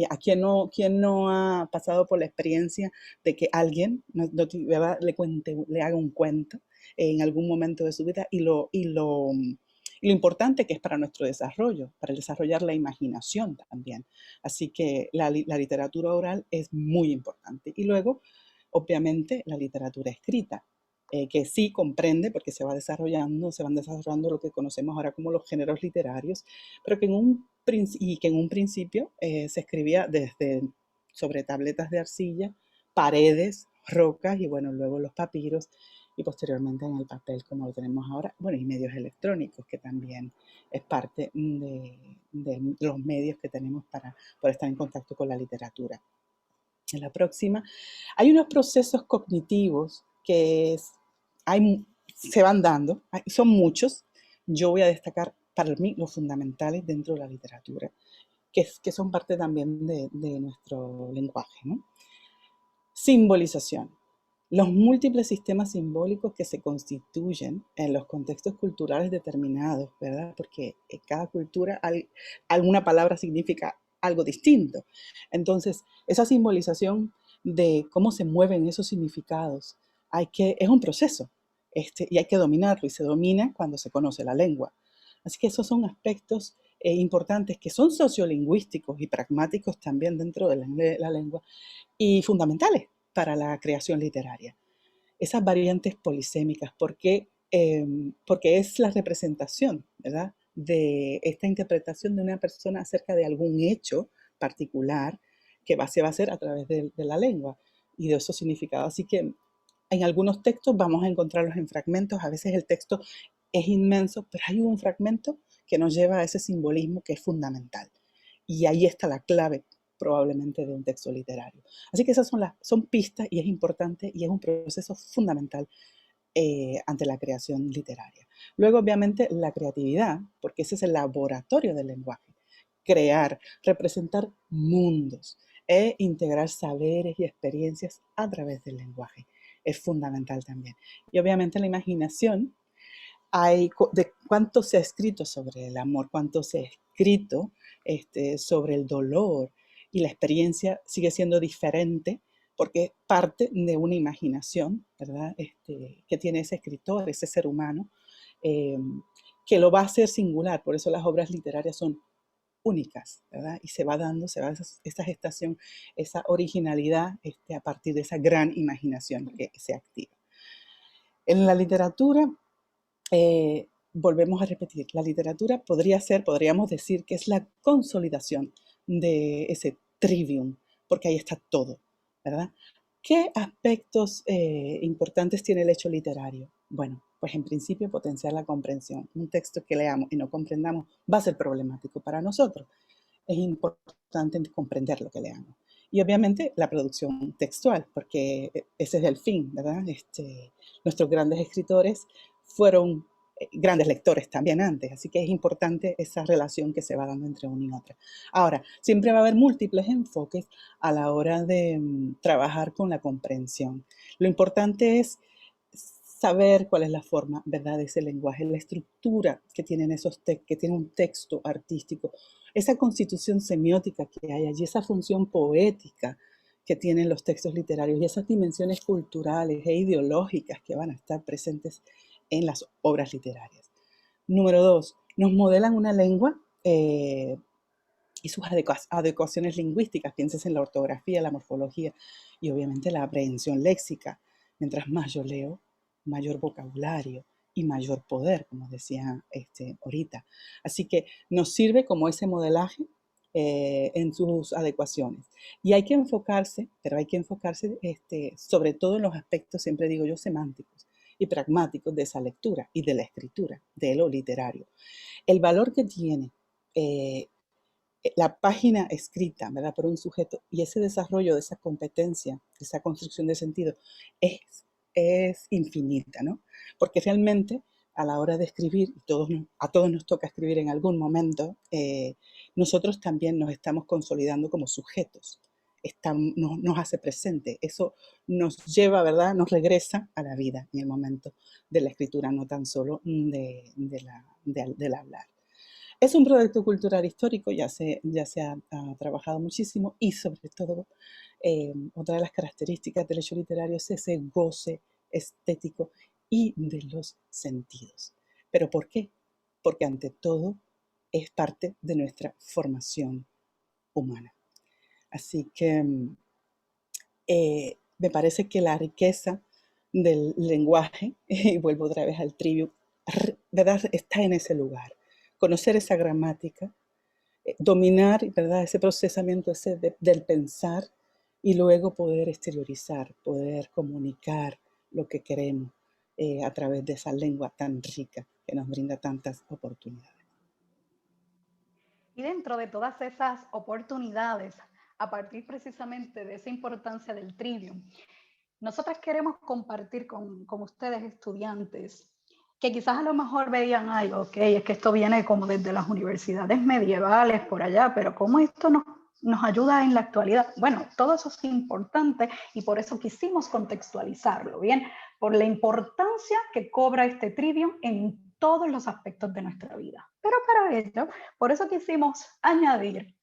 ¿A quién no ha pasado por la experiencia de que alguien le haga un cuento en algún momento de su vida y lo importante que es para nuestro desarrollo, para desarrollar la imaginación también? Así que la literatura oral es muy importante. Y luego, obviamente, la literatura escrita, que sí comprende, porque se van desarrollando lo que conocemos ahora como los géneros literarios, pero que en un principio se escribía sobre tabletas de arcilla, paredes, rocas y bueno, luego los papiros y posteriormente en el papel como lo tenemos ahora, bueno, y medios electrónicos, que también es parte de los medios que tenemos para estar en contacto con la literatura. En la próxima, hay unos procesos cognitivos que se van dando, son muchos. Yo voy a destacar para mí los fundamentales dentro de la literatura, que son parte también de nuestro lenguaje, ¿no? Simbolización. Los múltiples sistemas simbólicos que se constituyen en los contextos culturales determinados, ¿verdad? Porque en cada cultura alguna palabra significa algo distinto. Entonces, esa simbolización de cómo se mueven esos significados es un proceso y hay que dominarlo, y se domina cuando se conoce la lengua. Así que esos son aspectos importantes que son sociolingüísticos y pragmáticos también dentro de la lengua y fundamentales para la creación literaria. Esas variantes polisémicas, porque es la representación, ¿verdad?, de esta interpretación de una persona acerca de algún hecho particular que se va a hacer a través de la lengua y de esos significados. Así que en algunos textos vamos a encontrarlos en fragmentos, a veces el texto es inmenso, pero hay un fragmento que nos lleva a ese simbolismo que es fundamental. Y ahí está la clave probablemente de un texto literario. Así que esas son pistas y es importante y es un proceso fundamental ante la creación literaria. Luego, obviamente, la creatividad, porque ese es el laboratorio del lenguaje. Crear, representar mundos e integrar saberes y experiencias a través del lenguaje. es fundamental también. Y obviamente la imaginación, de cuánto se ha escrito sobre el amor, cuánto se ha escrito sobre el dolor, y la experiencia sigue siendo diferente porque es parte de una imaginación, ¿verdad? Que tiene ese escritor, ese ser humano, que lo va a hacer singular. Por eso las obras literarias son únicas, ¿verdad? Y se va dando esa gestación, esa originalidad a partir de esa gran imaginación que se activa. En la literatura, volvemos a repetir, la literatura podríamos decir que es la consolidación de ese trivium, porque ahí está todo, ¿verdad? ¿Qué aspectos importantes tiene el hecho literario? Bueno, pues en principio potenciar la comprensión. Un texto que leamos y no comprendamos va a ser problemático para nosotros. Es importante comprender lo que leamos. Y obviamente la producción textual, porque ese es el fin, ¿verdad? Nuestros grandes escritores fueron grandes lectores también antes, así que es importante esa relación que se va dando entre una y otra. Ahora, siempre va a haber múltiples enfoques a la hora de trabajar con la comprensión. Lo importante es saber cuál es la forma, ¿verdad?, de ese lenguaje, la estructura que tienen que tiene un texto artístico, esa constitución semiótica que hay allí, esa función poética que tienen los textos literarios y esas dimensiones culturales e ideológicas que van a estar presentes en las obras literarias. Número 2, nos modelan una lengua y sus adecuaciones lingüísticas. Pienses en la ortografía, la morfología y obviamente la aprehensión léxica. Mientras más yo leo, mayor vocabulario y mayor poder, como decía ahorita. Así que nos sirve como ese modelaje en sus adecuaciones. Y hay que enfocarse, pero hay que enfocarse sobre todo en los aspectos, siempre digo yo, semánticos y pragmáticos de esa lectura y de la escritura, de lo literario. El valor que tiene la página escrita, ¿verdad?, por un sujeto y ese desarrollo de esa competencia, esa construcción de sentido es infinita, ¿no? Porque realmente a la hora de escribir, a todos nos toca escribir en algún momento, nosotros también nos estamos consolidando como sujetos, nos hace presente, eso nos lleva, ¿verdad?, nos regresa a la vida en el momento de la escritura, no tan solo del hablar. Es un proyecto cultural histórico, ya se ha trabajado muchísimo y sobre todo otra de las características del hecho literario es ese goce estético y de los sentidos. ¿Pero por qué? Porque ante todo es parte de nuestra formación humana. Así que me parece que la riqueza del lenguaje, y vuelvo otra vez al trivium, ¿verdad?, está en ese lugar. Conocer esa gramática, dominar, ¿verdad?, ese procesamiento del pensar y luego poder exteriorizar, poder comunicar lo que queremos a través de esa lengua tan rica que nos brinda tantas oportunidades. Y dentro de todas esas oportunidades, a partir precisamente de esa importancia del trivium, nosotras queremos compartir con ustedes, estudiantes, que quizás a lo mejor veían algo, ok, es que esto viene como desde las universidades medievales por allá, pero ¿cómo esto nos ayuda en la actualidad? Bueno, todo eso es importante y por eso quisimos contextualizarlo, ¿bien? Por la importancia que cobra este trivium en todos los aspectos de nuestra vida. Pero para ello, por eso quisimos añadir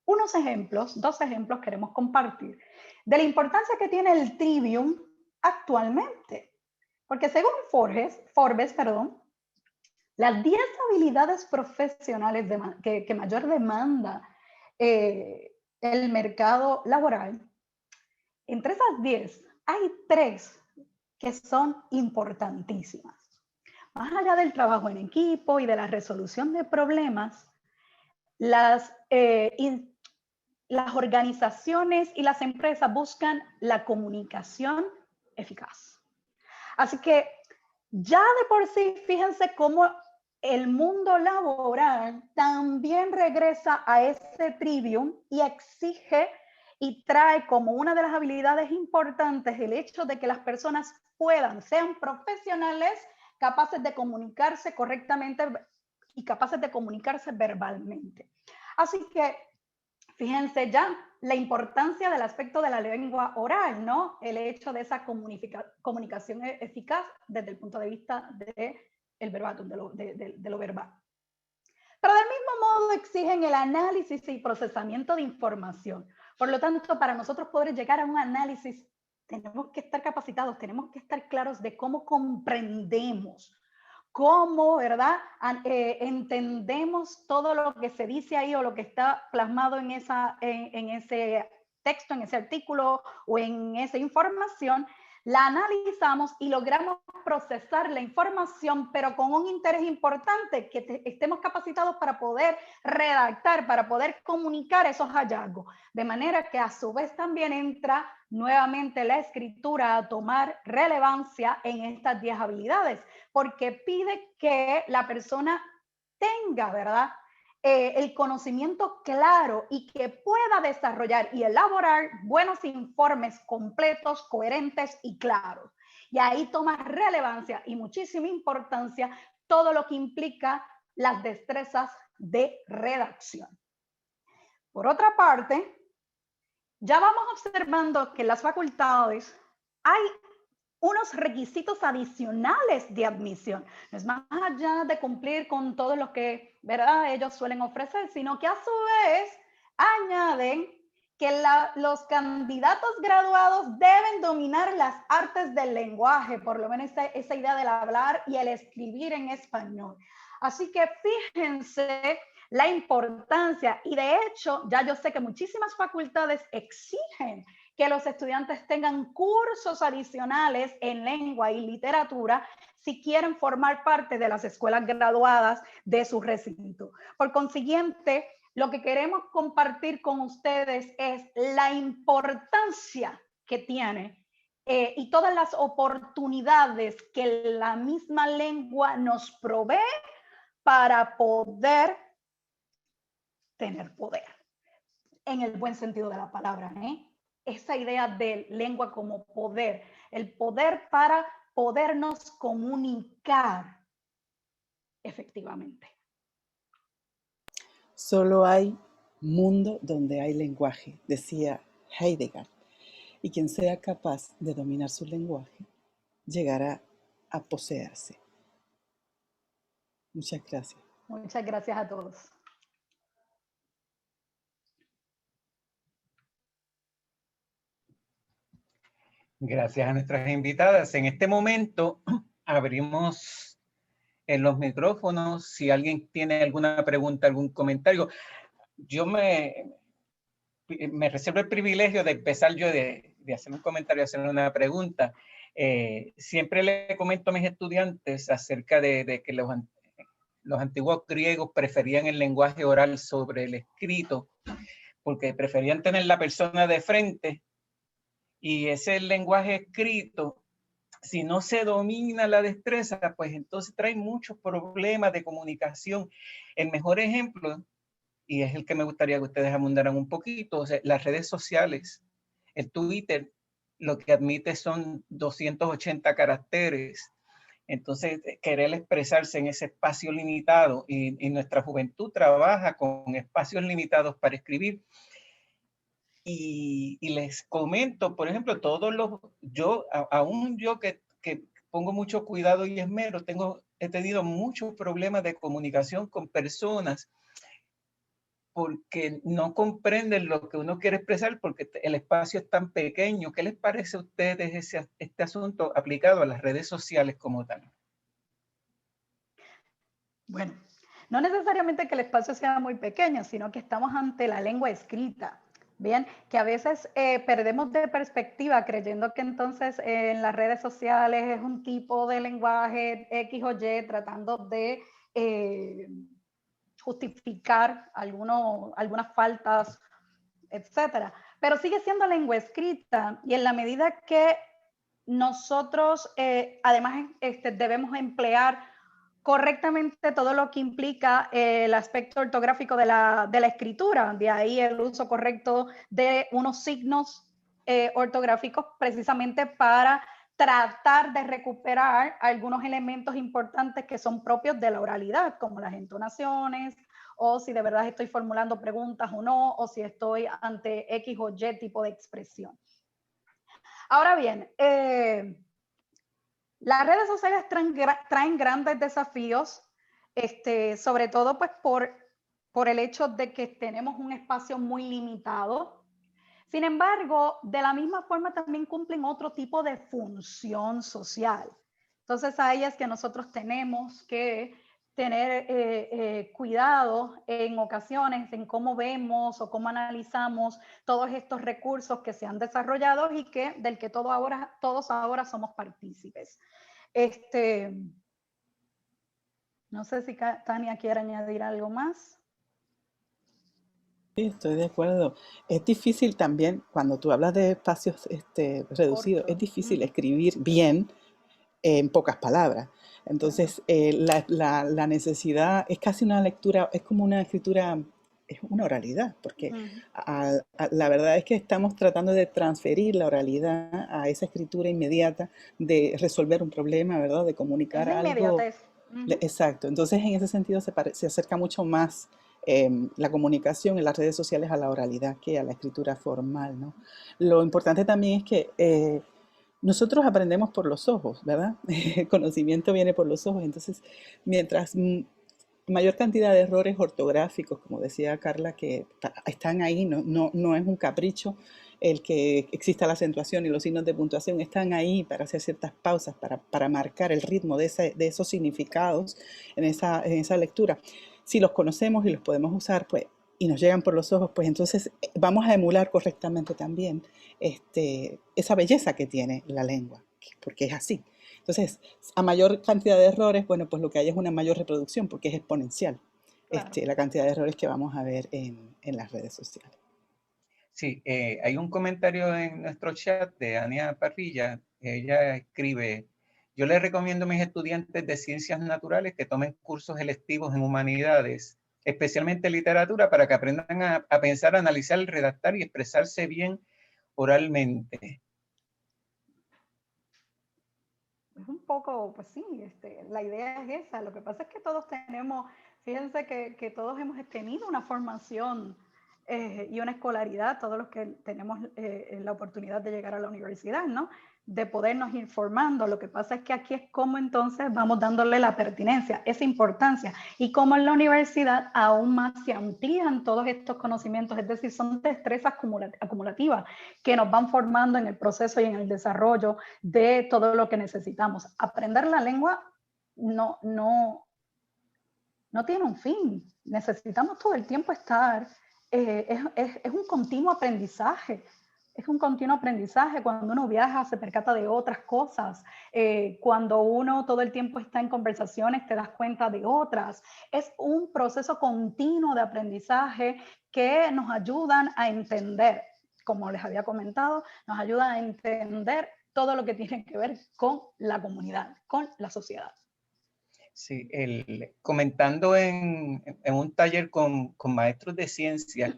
unos ejemplos, 2 ejemplos queremos compartir de la importancia que tiene el trivium actualmente. Porque según Forbes, las 10 habilidades profesionales que mayor demanda el mercado laboral, entre esas 10 hay 3 que son importantísimas. Más allá del trabajo en equipo y de la resolución de problemas, las organizaciones y las empresas buscan la comunicación eficaz. Así que ya de por sí, fíjense cómo el mundo laboral también regresa a ese trivium y exige y trae como una de las habilidades importantes el hecho de que las personas sean profesionales, capaces de comunicarse correctamente y capaces de comunicarse verbalmente. Así que Fíjense ya la importancia del aspecto de la lengua oral, ¿no? El hecho de esa comunicación eficaz desde el punto de vista del verbatim, de lo verbal. Pero del mismo modo exigen el análisis y procesamiento de información. Por lo tanto, para nosotros poder llegar a un análisis, tenemos que estar capacitados, tenemos que estar claros de cómo comprendemos, cómo, ¿verdad? Entendemos todo lo que se dice ahí o lo que está plasmado en ese texto, en ese artículo o en esa información. La analizamos y logramos procesar la información, pero con un interés importante, que estemos capacitados para poder redactar, para poder comunicar esos hallazgos, de manera que a su vez también entra nuevamente la escritura a tomar relevancia en estas 10 habilidades, porque pide que la persona tenga, ¿verdad?, el conocimiento claro y que pueda desarrollar y elaborar buenos informes completos, coherentes y claros. Y ahí toma relevancia y muchísima importancia todo lo que implica las destrezas de redacción. Por otra parte, ya vamos observando que en las facultades hay unos requisitos adicionales de admisión. No es más allá de cumplir con todo lo que, ¿verdad?, ellos suelen ofrecer, sino que a su vez añaden que los candidatos graduados deben dominar las artes del lenguaje, por lo menos esa idea del hablar y el escribir en español. Así que fíjense la importancia, y de hecho ya yo sé que muchísimas facultades exigen que los estudiantes tengan cursos adicionales en lengua y literatura si quieren formar parte de las escuelas graduadas de su recinto. Por consiguiente, lo que queremos compartir con ustedes es la importancia que tiene y todas las oportunidades que la misma lengua nos provee para poder tener poder, en el buen sentido de la palabra, ¿eh? Esa idea de lengua como poder, el poder para podernos comunicar efectivamente. Solo hay mundo donde hay lenguaje, decía Heidegger, y quien sea capaz de dominar su lenguaje llegará a poseerse. Muchas gracias. Muchas gracias a todos. Gracias a nuestras invitadas. En este momento abrimos los micrófonos. Si alguien tiene alguna pregunta, algún comentario. Yo me reservo el privilegio de empezar yo de hacer un comentario, hacer una pregunta. Siempre le comento a mis estudiantes acerca de que los antiguos griegos preferían el lenguaje oral sobre el escrito, porque preferían tener la persona de frente. Y ese lenguaje escrito, si no se domina la destreza, pues entonces trae muchos problemas de comunicación. El mejor ejemplo, y es el que me gustaría que ustedes abundaran un poquito, o sea, las redes sociales, el Twitter, lo que admite son 280 caracteres. Entonces, querer expresarse en ese espacio limitado, y nuestra juventud trabaja con espacios limitados para escribir. Y les comento, por ejemplo, aún yo que pongo mucho cuidado y esmero, he tenido muchos problemas de comunicación con personas porque no comprenden lo que uno quiere expresar porque el espacio es tan pequeño. ¿Qué les parece a ustedes este asunto aplicado a las redes sociales como tal? Bueno, no necesariamente que el espacio sea muy pequeño, sino que estamos ante la lengua escrita. Bien, que a veces perdemos de perspectiva creyendo que entonces en las redes sociales es un tipo de lenguaje X o Y tratando de justificar algunas faltas, etcétera. Pero sigue siendo lengua escrita y en la medida que nosotros además debemos emplear correctamente todo lo que implica el aspecto ortográfico de la escritura, de ahí el uso correcto de unos signos ortográficos precisamente para tratar de recuperar algunos elementos importantes que son propios de la oralidad, como las entonaciones o si de verdad estoy formulando preguntas o no, o si estoy ante X o Y tipo de expresión. Ahora bien, las redes sociales traen grandes desafíos, sobre todo pues por el hecho de que tenemos un espacio muy limitado. Sin embargo, de la misma forma también cumplen otro tipo de función social. Entonces ahí es que nosotros tenemos que tener cuidado en ocasiones en cómo vemos o cómo analizamos todos estos recursos que se han desarrollado y del que todos ahora somos partícipes. No sé si Tania quiere añadir algo más. Sí, estoy de acuerdo. Es difícil también, cuando tú hablas de espacios reducidos, es difícil escribir bien en pocas palabras. Entonces, la necesidad es casi una lectura, es como una escritura, es una oralidad, porque la verdad es que estamos tratando de transferir la oralidad a esa escritura inmediata, de resolver un problema, ¿verdad? De comunicar algo. Exacto. Entonces, en ese sentido se acerca mucho más la comunicación en las redes sociales a la oralidad que a la escritura formal, ¿no? Lo importante también es que nosotros aprendemos por los ojos, ¿verdad? El conocimiento viene por los ojos. Entonces, mientras mayor cantidad de errores ortográficos, como decía Carla, que están ahí, no es un capricho el que exista la acentuación y los signos de puntuación, están ahí para hacer ciertas pausas, para marcar el ritmo de esos significados en esa lectura. Si los conocemos y los podemos usar, pues, y nos llegan por los ojos, pues entonces vamos a emular correctamente también esa belleza que tiene la lengua, porque es así. Entonces, a mayor cantidad de errores, bueno, pues lo que hay es una mayor reproducción, porque es exponencial la cantidad de errores que vamos a ver en las redes sociales. Sí, hay un comentario en nuestro chat de Ania Parrilla. Ella escribe: yo les recomiendo a mis estudiantes de ciencias naturales que tomen cursos electivos en humanidades, especialmente literatura, para que aprendan a pensar, analizar, redactar y expresarse bien oralmente. Es un poco, pues sí, la idea es esa. Lo que pasa es que todos tenemos, fíjense que todos hemos tenido una formación y una escolaridad, todos los que tenemos la oportunidad de llegar a la universidad, ¿no? De podernos ir formando. Lo que pasa es que aquí es como entonces vamos dándole la pertinencia, esa importancia, y como en la universidad aún más se amplían todos estos conocimientos, es decir, son destrezas acumulativas que nos van formando en el proceso y en el desarrollo de todo lo que necesitamos. Aprender la lengua no tiene un fin. Necesitamos todo el tiempo estar, es un continuo aprendizaje. Es un continuo aprendizaje. Cuando uno viaja se percata de otras cosas. Cuando uno todo el tiempo está en conversaciones te das cuenta de otras. Es un proceso continuo de aprendizaje que nos ayudan a entender, como les había comentado, nos ayuda a entender todo lo que tiene que ver con la comunidad, con la sociedad. Sí, comentando en un taller con maestros de ciencia,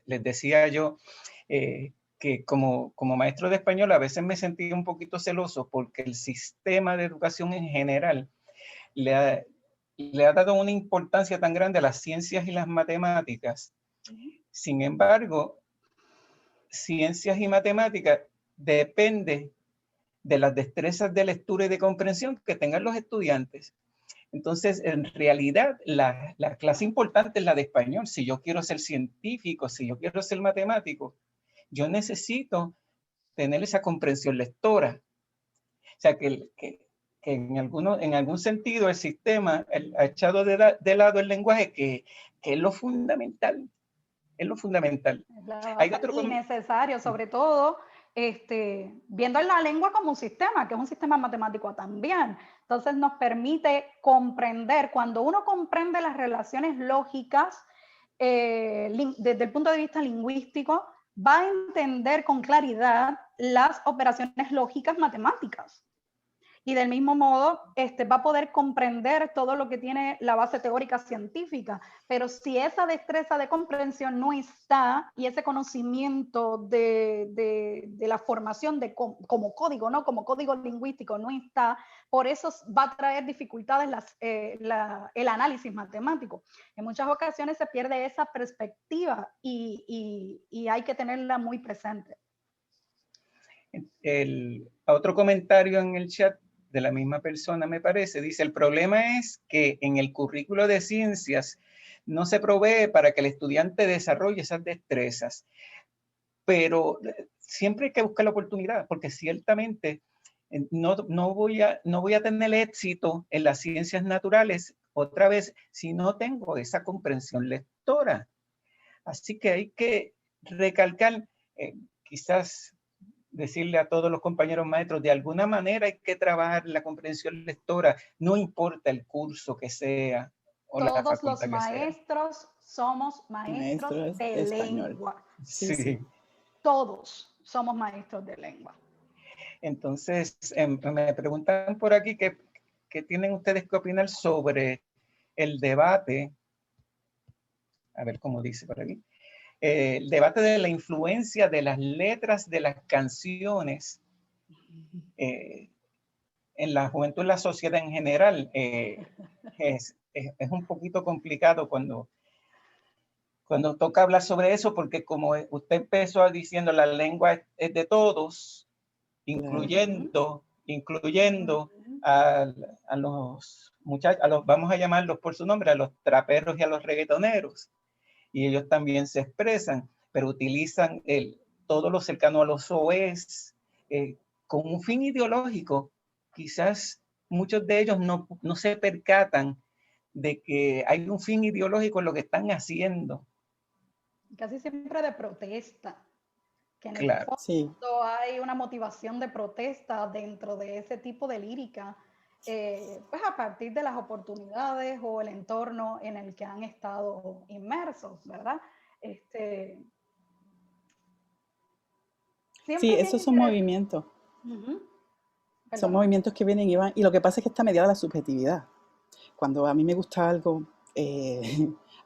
les decía yo que como maestro de español a veces me sentía un poquito celoso porque el sistema de educación en general le ha dado una importancia tan grande a las ciencias y las matemáticas. Sin embargo, ciencias y matemáticas depende de las destrezas de lectura y de comprensión que tengan los estudiantes. Entonces, en realidad, la clase importante es la de español. Si yo quiero ser científico, si yo quiero ser matemático, yo necesito tener esa comprensión lectora. O sea, que en algún sentido el sistema ha echado de lado el lenguaje, que es lo fundamental. Es lo fundamental. Hay otro y necesario, sobre todo, viendo la lengua como un sistema, que es un sistema matemático también. Entonces nos permite comprender, cuando uno comprende las relaciones lógicas desde el punto de vista lingüístico, va a entender con claridad las operaciones lógicas matemáticas. y del mismo modo va a poder comprender todo lo que tiene la base teórica científica. Pero si esa destreza de comprensión no está y ese conocimiento de la formación como código, ¿no? Como código lingüístico no está, por eso va a traer dificultades el análisis matemático. En muchas ocasiones se pierde esa perspectiva y hay que tenerla muy presente. Otro comentario en el chat de la misma persona, me parece, dice: el problema es que en el currículo de ciencias no se provee para que el estudiante desarrolle esas destrezas, pero siempre hay que buscar la oportunidad, porque ciertamente no voy a tener éxito en las ciencias naturales otra vez si no tengo esa comprensión lectora. Así que hay que recalcar, quizás decirle a todos los compañeros maestros, de alguna manera hay que trabajar la comprensión lectora, no importa el curso que sea o la Todos facultad los maestros somos maestros Maestro de español. lengua. Sí, Sí. sí. Todos somos maestros de lengua. Entonces, me preguntan por aquí qué tienen ustedes que opinar sobre el debate, a ver cómo dice por aquí, el debate de la influencia de las letras de las canciones en la juventud y la sociedad en general. Es un poquito complicado cuando toca hablar sobre eso, porque como usted empezó diciendo, la lengua es de todos, incluyendo a los muchachos, vamos a llamarlos por su nombre, a los traperos y a los reggaetoneros. Y ellos también se expresan, pero utilizan todo lo cercano a los OEs con un fin ideológico. Quizás muchos de ellos no se percatan de que hay un fin ideológico en lo que están haciendo. Casi siempre de protesta, que en el Claro. fondo Sí. hay una motivación de protesta dentro de ese tipo de lírica, pues a partir de las oportunidades o el entorno en el que han estado inmersos, ¿verdad? Sí, esos son movimientos. Son movimientos que vienen y van. Y lo que pasa es que está mediada la subjetividad. Cuando a mí me gusta algo,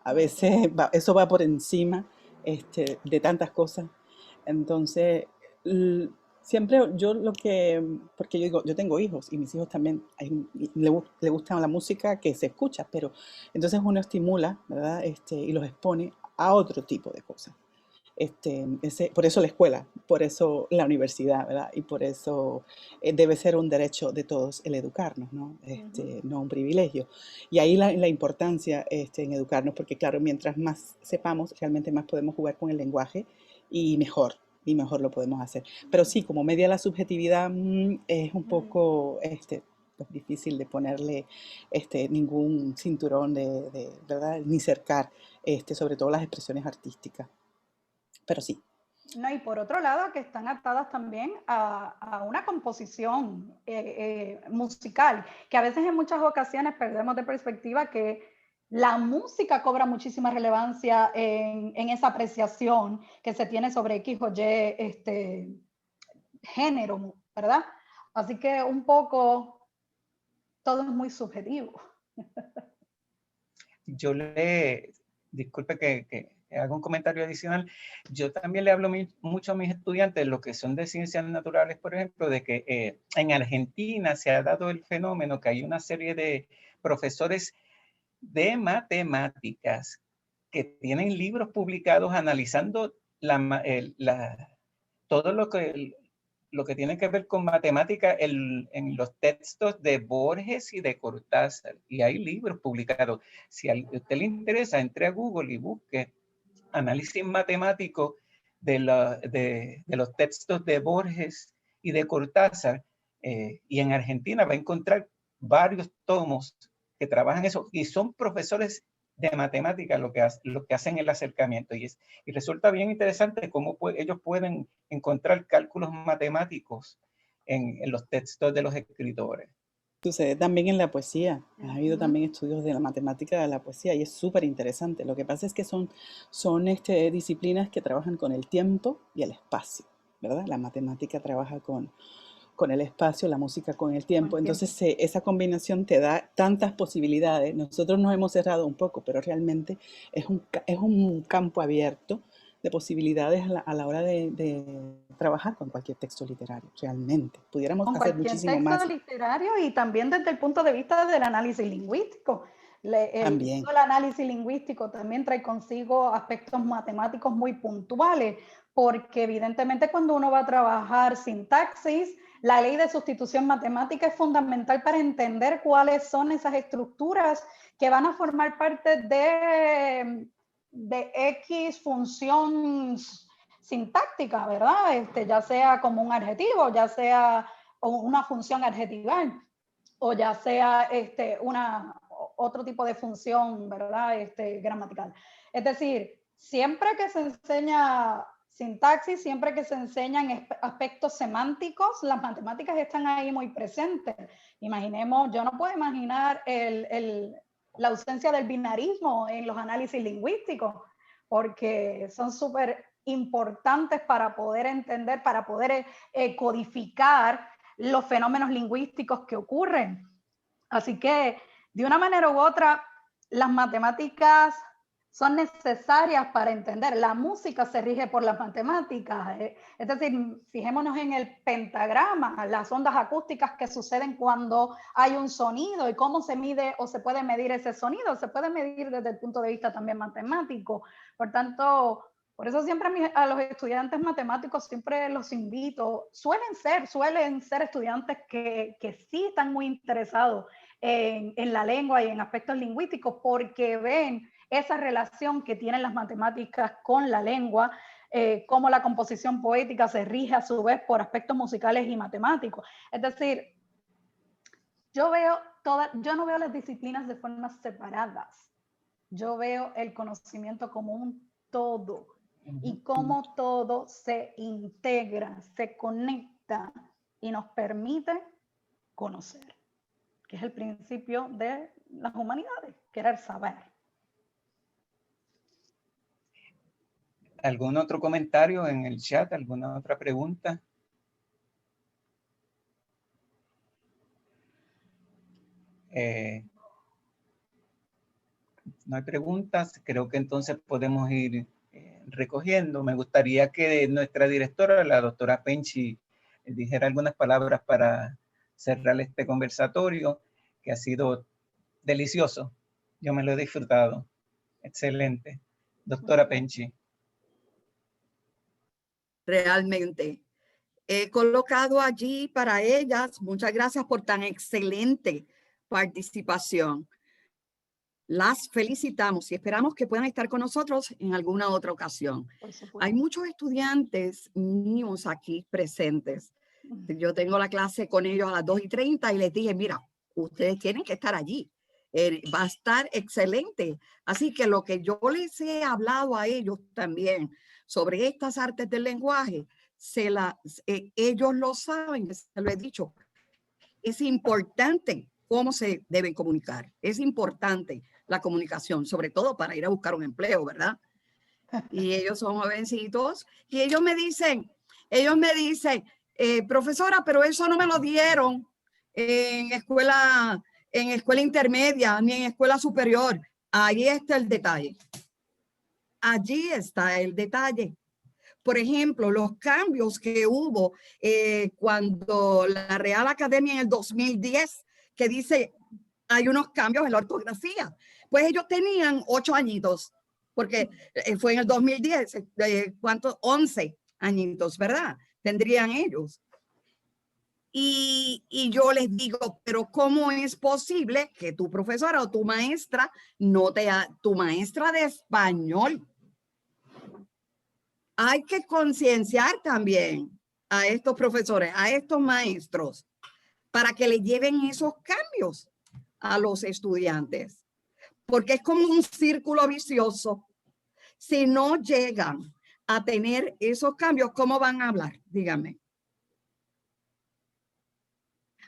a veces eso va por encima de tantas cosas. Entonces, siempre porque yo digo, yo tengo hijos y mis hijos también le gustan la música que se escucha, pero entonces uno estimula, ¿verdad? Y los expone a otro tipo de cosas. Por eso la escuela, por eso la universidad, ¿verdad? Y por eso debe ser un derecho de todos el educarnos, ¿no? No un privilegio. Y ahí la importancia en educarnos, porque claro, mientras más sepamos, realmente más podemos jugar con el lenguaje y mejor lo podemos hacer. Pero sí, como media la subjetividad es un poco pues difícil de ponerle ningún cinturón ¿verdad? Ni cercar, sobre todo las expresiones artísticas. Pero sí. No, y por otro lado, que están atadas también a una composición musical, que a veces en muchas ocasiones perdemos de perspectiva que la música cobra muchísima relevancia en esa apreciación que se tiene sobre X o Y género, ¿verdad? Así que un poco todo es muy subjetivo. Disculpe que haga un comentario adicional, yo también le hablo mucho a mis estudiantes, lo que son de ciencias naturales, por ejemplo, de que en Argentina se ha dado el fenómeno que hay una serie de profesores de matemáticas que tienen libros publicados analizando todo lo que tiene que ver con matemática en los textos de Borges y de Cortázar. Y hay libros publicados. Si a usted le interesa, entre a Google y busque análisis matemático de los textos de Borges y de Cortázar. Y en Argentina va a encontrar varios tomos que trabajan eso. Y son profesores de matemática lo que hacen el acercamiento. Y resulta bien interesante cómo ellos pueden encontrar cálculos matemáticos en los textos de los escritores. Sucede también en la poesía. Ha habido también estudios de la matemática de la poesía y es súper interesante. Lo que pasa es que son disciplinas que trabajan con el tiempo y el espacio, ¿verdad? La matemática trabaja con con el espacio, la música con el tiempo. Entonces esa combinación te da tantas posibilidades. Nosotros nos hemos cerrado un poco, pero realmente es un campo abierto de posibilidades a la hora de trabajar con cualquier texto literario, realmente. Pudiéramos hacer muchísimo más. Con cualquier texto literario y también desde el punto de vista del análisis lingüístico. El análisis lingüístico también trae consigo aspectos matemáticos muy puntuales, porque evidentemente cuando uno va a trabajar sintaxis, la ley de sustitución matemática es fundamental para entender cuáles son esas estructuras que van a formar parte de X función sintáctica, ¿verdad? Ya sea como un adjetivo, ya sea una función adjetival, o ya sea otro tipo de función, ¿verdad? Gramatical. Es decir, siempre que se enseña sintaxis, siempre que se enseñan aspectos semánticos, las matemáticas están ahí muy presentes. Imaginemos, yo no puedo imaginar la ausencia del binarismo en los análisis lingüísticos, porque son súper importantes para poder entender, para poder codificar los fenómenos lingüísticos que ocurren. Así que, de una manera u otra, las matemáticas son necesarias para entender. La música se rige por las matemáticas. Es decir, fijémonos en el pentagrama, las ondas acústicas que suceden cuando hay un sonido y cómo se mide o se puede medir ese sonido. Se puede medir desde el punto de vista también matemático. Por tanto, por eso siempre a los estudiantes matemáticos siempre los invito. Suelen ser estudiantes que sí están muy interesados en la lengua y en aspectos lingüísticos, porque ven esa relación que tienen las matemáticas con la lengua, cómo la composición poética se rige a su vez por aspectos musicales y matemáticos. Es decir, yo no veo las disciplinas de formas separadas. Yo veo el conocimiento como un todo y cómo todo se integra, se conecta y nos permite conocer, que es el principio de las humanidades, querer saber. ¿Algún otro comentario en el chat? ¿Alguna otra pregunta? No hay preguntas. Creo que entonces podemos ir recogiendo. Me gustaría que nuestra directora, la doctora Penchi, dijera algunas palabras para cerrar este conversatorio, que ha sido delicioso. Yo me lo he disfrutado. Excelente. Doctora Penchi. Realmente. He colocado allí para ellas, muchas gracias por tan excelente participación. Las felicitamos y esperamos que puedan estar con nosotros en alguna otra ocasión. Hay muchos estudiantes míos aquí presentes. Yo tengo la clase con ellos a las 2:30 y les dije, mira, ustedes tienen que estar allí. Va a estar excelente. Así que lo que yo les he hablado a ellos también sobre estas artes del lenguaje, ellos lo saben, se lo he dicho. Es importante cómo se deben comunicar. Es importante la comunicación, sobre todo para ir a buscar un empleo, ¿verdad? Y ellos son jovencitos y ellos me dicen, profesora, pero eso no me lo dieron en escuela intermedia ni en escuela superior. Ahí está el detalle. Allí está el detalle. Por ejemplo, los cambios que hubo cuando la Real Academia en el 2010, que dice hay unos cambios en la ortografía. Pues ellos tenían 8 añitos, porque fue en el 2010, ¿cuántos? 11 añitos, ¿verdad? Tendrían ellos. Y yo les digo, pero ¿cómo es posible que tu profesora o tu maestra tu maestra de español? Hay que concienciar también a estos profesores, a estos maestros, para que le lleven esos cambios a los estudiantes, porque es como un círculo vicioso. Si no llegan a tener esos cambios, ¿cómo van a hablar? Díganme.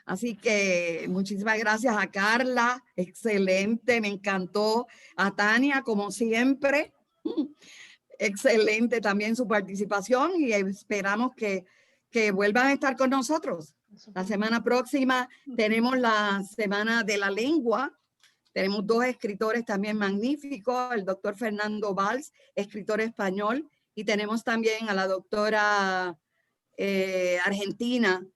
Así que muchísimas gracias a Carla, excelente, me encantó. A Tania, como siempre, excelente también su participación y esperamos que vuelvan a estar con nosotros. La semana próxima tenemos la Semana de la Lengua. Tenemos 2 escritores también magníficos, el doctor Fernando Valls, escritor español, y tenemos también a la doctora argentina,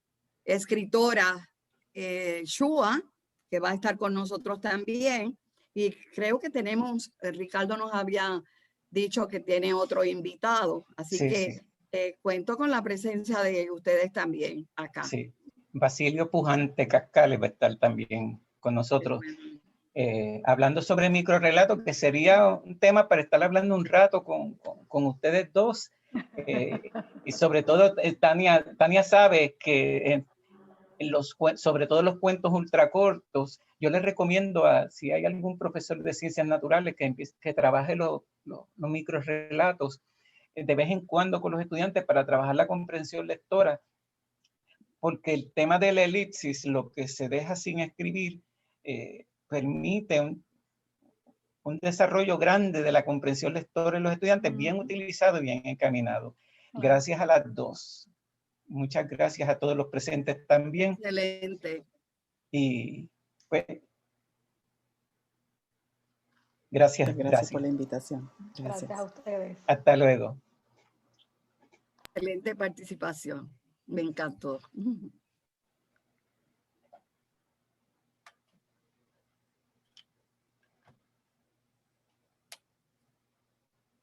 escritora Shua, que va a estar con nosotros también. Y creo que tenemos, Ricardo nos había dicho que tiene otro invitado, así Sí, que sí. cuento con la presencia de ustedes también acá. Sí. Basilio Pujante Cascales va a estar también con nosotros, hablando sobre microrelatos, que sería un tema para estar hablando un rato con ustedes dos. Y sobre todo, Tania sabe que sobre todo los cuentos ultracortos, yo les recomiendo si hay algún profesor de ciencias naturales que trabaje los microrelatos de vez en cuando con los estudiantes para trabajar la comprensión lectora, porque el tema de la elipsis, lo que se deja sin escribir, permite un desarrollo grande de la comprensión lectora en los estudiantes, bien utilizado y bien encaminado. Gracias a las dos. Muchas gracias a todos los presentes también. Excelente. Y pues, gracias. Gracias por la invitación. Gracias a ustedes. Hasta luego. Excelente participación. Me encantó.